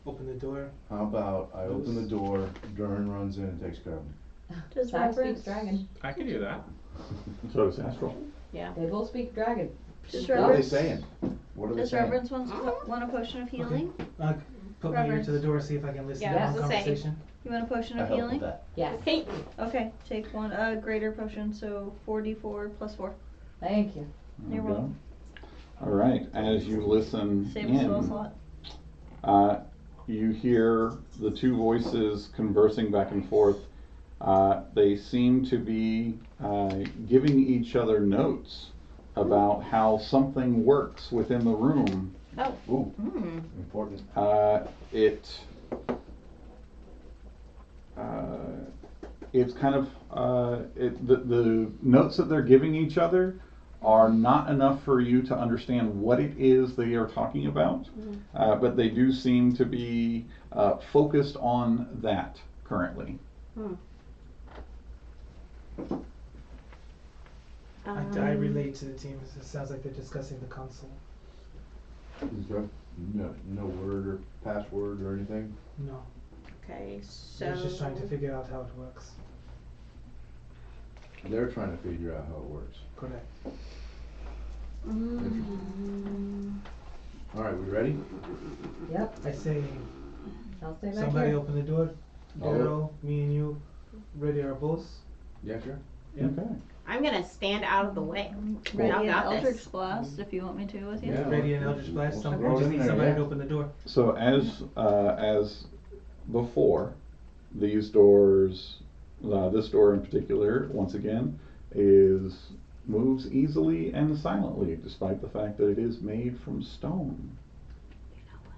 Open the door. How about I open the door, Dern runs in and takes care of him. Does Sai speaks reverence? dragon. I can do that. So does Astral. Yeah. They both speak dragon. Does What are they reverence? saying? What are they Does saying? reverence want a potion of healing? Put my ear to the door, see if I can listen Yeah, to that's one the same. conversation. You want a potion I of help with healing? that. Yes. Okay. Okay, take one greater potion, so 4d4 plus 4. Thank you. There You're we go. welcome. All right, as you listen Save a spell in, slot. you hear the two voices conversing back and forth. They seem to be giving each other notes about how something works within the room. Oh. Ooh, Mm. important. It's kind of the notes that they're giving each other are not enough for you to understand what it is they are talking about, but they do seem to be focused on that currently. I relate to the team. It sounds like they're discussing the console. Okay. No word or password or anything? No, Okay, so. they're just trying to figure out how it works. They're trying to figure out how it works. Correct. All right, we ready? Yep. I say, I'll stay back somebody here. open the door. Daryl, me and you, ready our bows. Yeah, sure. Yep. Okay. I'm gonna stand out of the way. Ready I've an got Eldritch this. Blast if you want me to with you. Yeah. Ready and Eldritch Blast. We'll We throw it just in need there, somebody yeah. to open the door. So as before, these doors, this door in particular, once again, moves easily and silently, despite the fact that it is made from stone.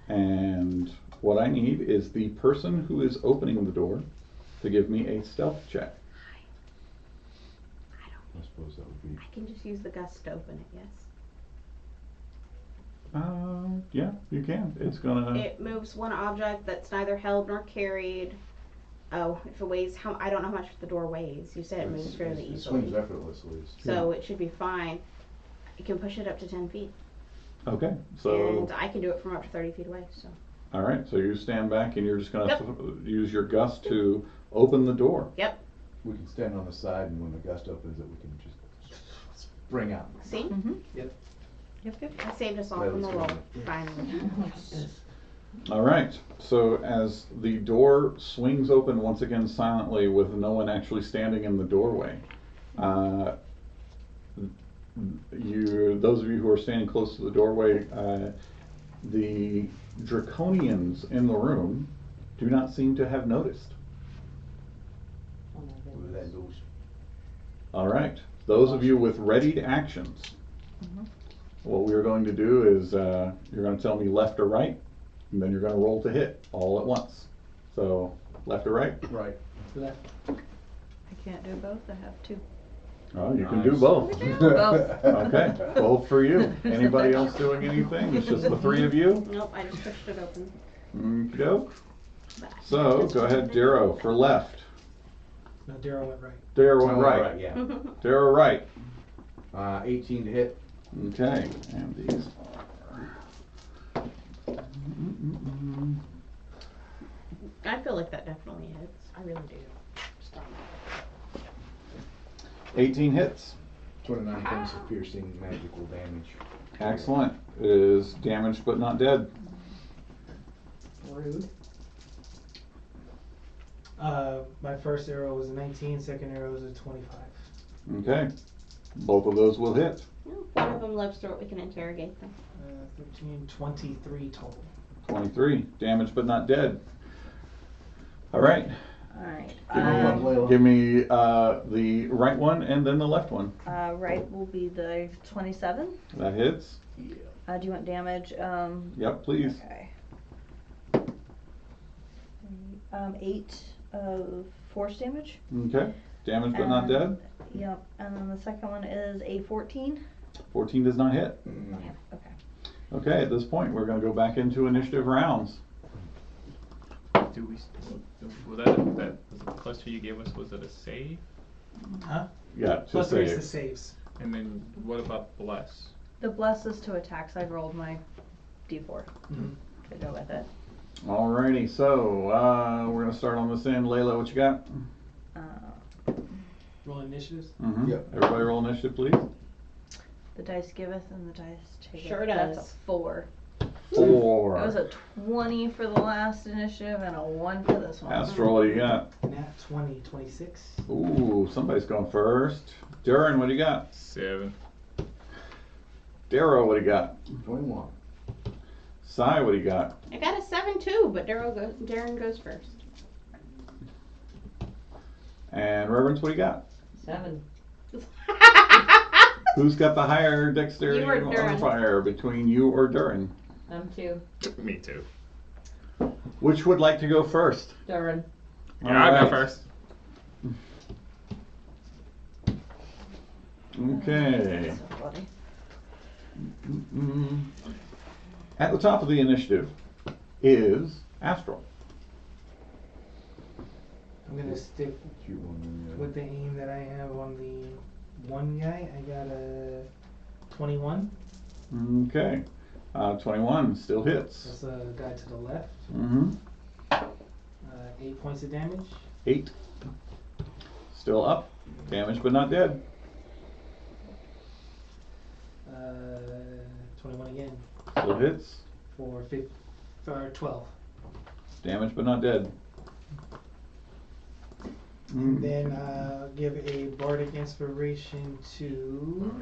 And what I need is the person who is opening the door to give me a stealth check. I suppose that would be. I can just use the gust to open it, yes. Yeah, you can. It's gonna. It moves one object that's neither held nor carried. Oh, if it weighs, I don't know how much the door weighs. You said it moves fairly It swings easily. effortlessly. So it should be fine. You can push it up to 10 feet. Okay, so. And I can do it from up to 30 feet away, so. All right, so you stand back and you're just gonna Yep. use your gust to open the door. Yep. We can stand on the side, and when the gust opens it, we can just spring out. See? Mm-hmm. Yep. Yep. I saved us all That from was the roll. good. Finally. All right, so as the door swings open once again silently with no one actually standing in the doorway, those of you who are standing close to the doorway, the draconians in the room do not seem to have noticed. Oh my Look at goodness. that goose. All right, those of you with readied actions, Mhm. what we're going to do is you're going to tell me left or right, and then you're going to roll to hit all at once. So left or right? Right. Left. I can't do both. I have two. Oh, you can do Nice. both. Both. Okay, both for you. Anybody else doing anything? It's just the three of you? Nope, I just pushed it open. Okey-doke. So go ahead, Darrow, for left. No, Daryl went right. Darrow went Oh, right. yeah. Darrow right. 18 to hit. Okay, and these are. I feel like that definitely hits. I really do. Stop. 18 hits. 29 points of piercing magical damage. Excellent. It is damaged but not dead. Rude. My first arrow was a 19, second arrow was a 25. Okay. Both of those will hit. One of them lives through it. We can interrogate them. 13, 23 total. 23. Damaged but not dead. All right. Alright. Give me the right one and then the left one. Right will be the 27. That hits. Yeah. Do you want damage? Yep, please. Okay. 8 of force damage. Okay. Damaged but not dead. Yep. And then the second one is a 14. 14 does not hit. Okay. Okay, at this point, we're going to go back into initiative rounds. Do we? Was that the cluster you gave us? Was it a save? Huh? Yeah, Plus just 3 is save. the saves. And then what about bless? The bless is to attacks. I rolled my d4 Mhm. to go with it. Alrighty, so we're going to start on this end. Layla, what you got? Roll initiatives. Mm-hmm. Yep. Everybody roll initiative, please. The dice giveth and the dice taketh. Sure That's does. a 4. 4. It was a 20 for the last initiative and a 1 for this one. Astral, what do you got? Nat 20, 26. Ooh, somebody's going first. Darren, what do you got? 7. Darrow, what do you got? 21. Sai, what do you got? I got a 7 too, but Darren goes first. And Reverence, what do you got? 7. Who's got the higher dexterity You or Durin. modifier between you or Durin? I'm 2. Me too. Which would like to go first? Durin. Yeah, I'll go Alright. first. Okay. So bloody. Mm. At the top of the initiative is Astral. I'm going to stick Cute one. with the aim that I have on the one guy. I got a 21. Okay. 21 still hits. That's the guy to the left. Mm-hmm. 8 points of damage. 8. Still up. Damaged but not dead. 21 again Still hits. for 12. Damaged but not dead. And then give a bardic inspiration to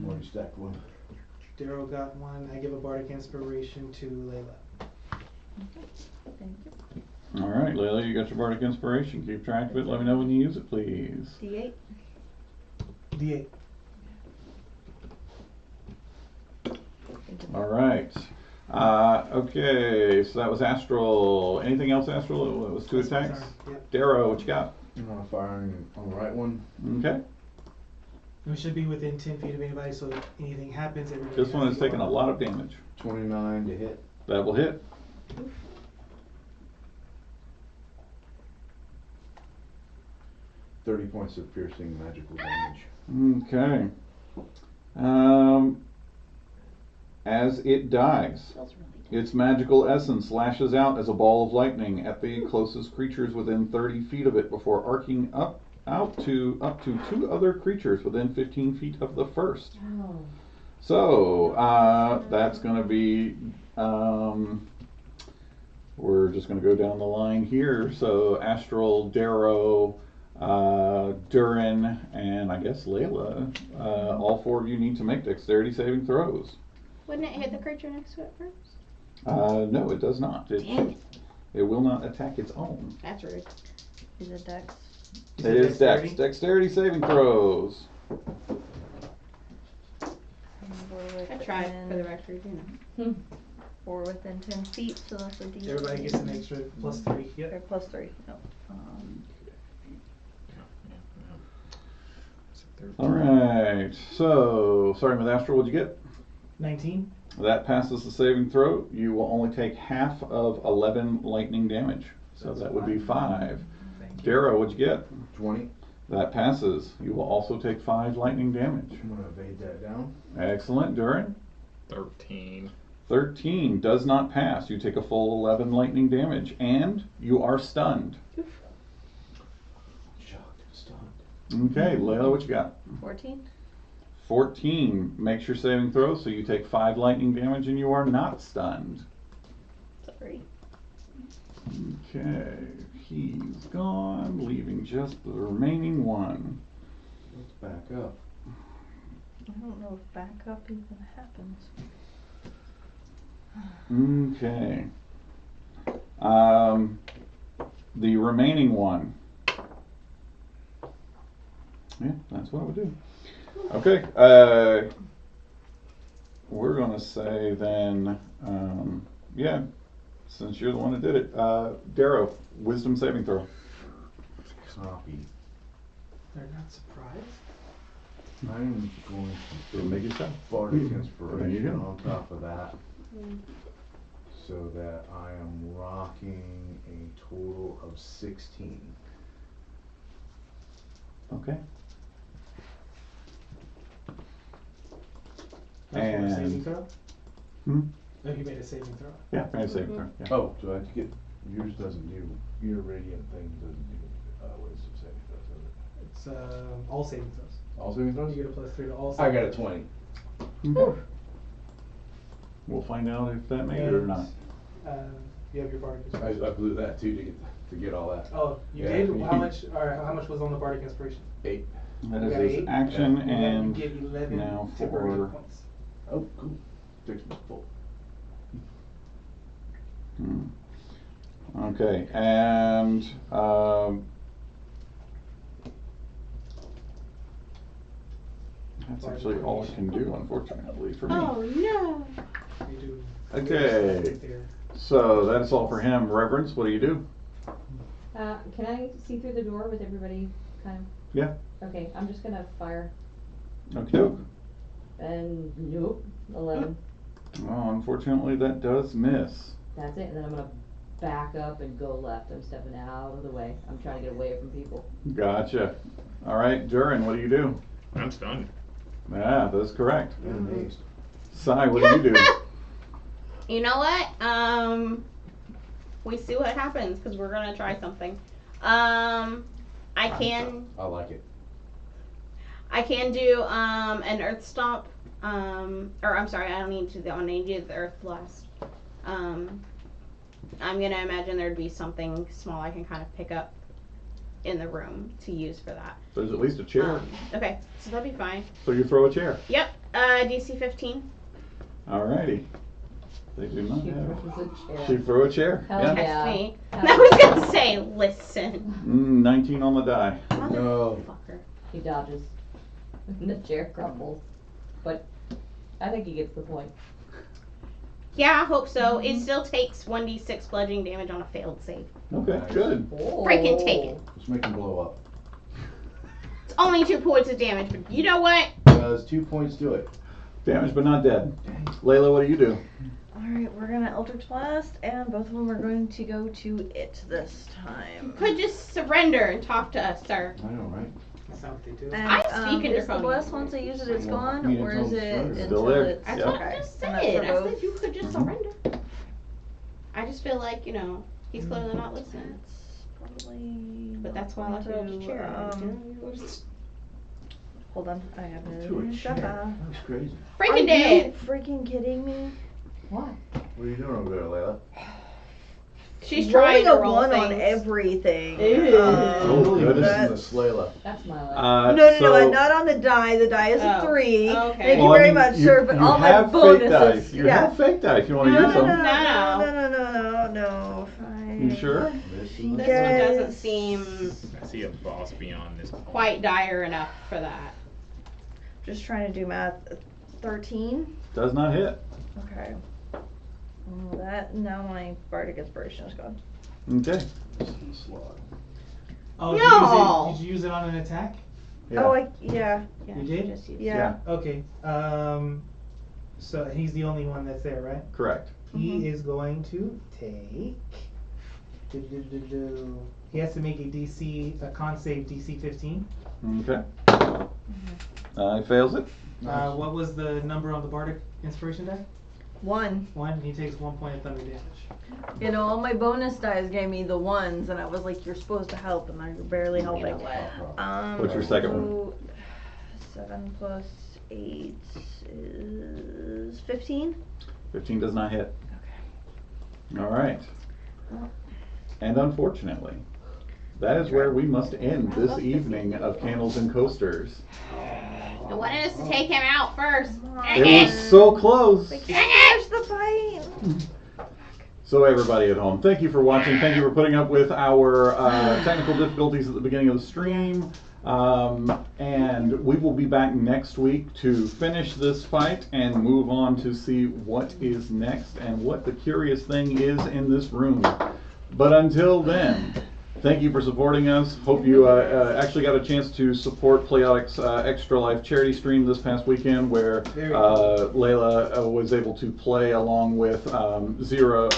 One stack one. Daryl got one. I give a bardic inspiration to Layla. Thank you. All right, Layla, you got your bardic inspiration. Keep track of it. Let me know when you use it, please. D8. D8. Thank you. All right. Okay, so that was Astral. Anything else, Astral? It was 2 That's my attacks. turn. Yep. Darrow, what you got? Firing on the right one. Okay. We should be within 10 feet of anybody, so if anything happens, everybody. This one has is to go taking a up. lot of damage. 29 to hit. That will hit. .30 points of piercing magical damage. Okay. As it dies, Feels really its magical essence lashes out as a ball of lightning at the closest creatures within 30 feet of it before arcing up to 2 other creatures within 15 feet of the first. Oh. So that's going to be. We're just going to go down the line here. So Astral, Darrow, Durin, and I guess Layla. All 4 of you need to make dexterity saving throws. Wouldn't it hit the creature next to it first? No, it does not. Damn it. It will not attack its own. That's rude. Is it dex? You It said is Dex. Dexterity saving throws. I tried for the record, you know. Or within 10 feet, so that's a D. Everybody gets an extra +3. Or Yep. +3. No. All right. So, starting with Astral, what'd you get? 19. That passes the saving throw. You will only take half of 11 lightning damage. So That's that would be 5. Thank you. Darrow, what'd you get? 20. That passes. You will also take 5 lightning damage. I'm gonna evade that down. Excellent. Durin? 13. 13 does not pass. You take a full 11 lightning damage, and you are stunned. Shocked and stunned. Okay, Layla, what you got? 14. 14 makes your saving throw, so you take 5 lightning damage, and you are not stunned. Sorry. Okay, he's gone, leaving just the remaining one. Let's back up. I don't know if backup even happens. Okay. The remaining one. Yeah, that's what I would do. Okay. We're gonna say then, yeah, since you're the one that did it, Darrow, wisdom saving throw. Copy. They're not surprised. I'm going It'll to make it so. bardic There you inspiration go. on top of that, so that I am rocking a total of 16. Okay. That's for a saving And- throw? Hmm? Oh, you made a saving throw. Yeah, made a saving throw. Yeah. Oh, do I have to get, yours doesn't do, your radiant thing doesn't do, wisdom saving throws, does it? It's all saving throws. All saving You throws? get a +3 to all I saving got a throws. 20. Okay. We'll find out if that made it or not. You have your bardic I inspiration. blew that too to get all that. Oh, you Yeah. did? How much? Or how much was on the bardic inspiration? 8. That You is got his 8? action, Yeah. and you get 11 now temporary for- hit points. Oh, cool. Takes me full. Okay, and that's actually all I can do, unfortunately, for me. Oh no. You do. Okay. There. So that's all for him. Reverence, what do you do? Can I see through the door with everybody kind of? Yeah. Okay, I'm just gonna fire. Okay, doke. And nope, 11. Oh, unfortunately, that does miss. That's it. And then I'm gonna back up and go left. I'm stepping out of the way. I'm trying to get away from people. Gotcha. All right, Durin, what do you do? I'm stunned. Yeah, that's correct. And amazed. Sai, what do you do? You know what? We see what happens because we're gonna try something. I can do an earth stomp. Or I'm sorry, I don't need to. I need to do the earth blast. I'm gonna imagine there'd be something small I can kind of pick up in the room to use for that. There's at least a chair. Okay, so that'd be fine. So you throw a chair. Yep. DC 15. Alrighty. They do not She have. throws a chair. She threw a chair. Hell Yeah. yeah. Text me. Hell I was gonna say, listen. 19 on the die. No. Motherfucker. He dodges. And the chair crumbles. But I think he gets the point. Yeah, I hope so. It still takes 1d6 bludgeoning damage on a failed save. Okay, Nice. good. Freaking take it. Let's make him blow up. It's only 2 points of damage, but you know what? Does 2 points do it? Damaged but not dead. Layla, what do you do? Alright, we're gonna Eldritch Blast, and both of them are going to go to it this time. Could just surrender and talk to us, sir. I know, right? That's not what they do. And, I speak in is the Draconian. blast once I use it, it's Well, gone, me or and is Tom's it friends. Still until there. it's That's Yep. what I okay? just And said. that's for I both. said you could just Mhm. surrender. I just feel like, he's clearly not listening. That's probably. But that's why I left it on the chair. Hold on, I have To a another chair. shot. That was crazy. Are Freaking you dead. freaking kidding me? What? What are you doing over there, Layla? She's trying to Rolling a roll 1 things. on everything. Ew. Oh, goodness. Listen That's- to Slayla. That's my life. No, not on the die. The die is a Oh, 3. okay. Thank Well, you I very mean, much, you- sir, but you all my have bonuses. Fake dice. You yeah. have fake dice. You want to No, use no, them? no, no, no, no, no, no. Fine. You sure? This Listen. one Yes. doesn't seem see a boss beyond this point. quite dire enough for that. Just trying to do math. 13. Does not hit. Okay. Well, that now my bardic inspiration is gone. Okay. Oh, No! did you use it on an attack? Yeah. Oh, yeah. You did? Just use- Yeah. Okay. So he's the only one that's there, right? Correct. He Mhm. is going to take. He has to make a con save DC 15. Okay. He fails it. What was the number on the bardic inspiration die? 1. 1. He takes 1 point of thunder damage. You know, all my bonus dice gave me the 1s, and I was like, you're supposed to help, and you're barely helping. What's your second one? 7 plus 8 is 15. 15 does not hit. All right. And unfortunately, that is where we must end this evening of Candles and Coasters. I wanted us to take him out first. It was so close. We can't finish the fight. So everybody at home, thank you for watching. Thank you for putting up with our technical difficulties at the beginning of the stream. And we will be back next week to finish this fight and move on to see what is next and what the curious thing is in this room. But until then, thank you for supporting us. Hope you actually got a chance to support Playodic's Extra Life charity stream this past weekend, where Layla was able to play along with Zero.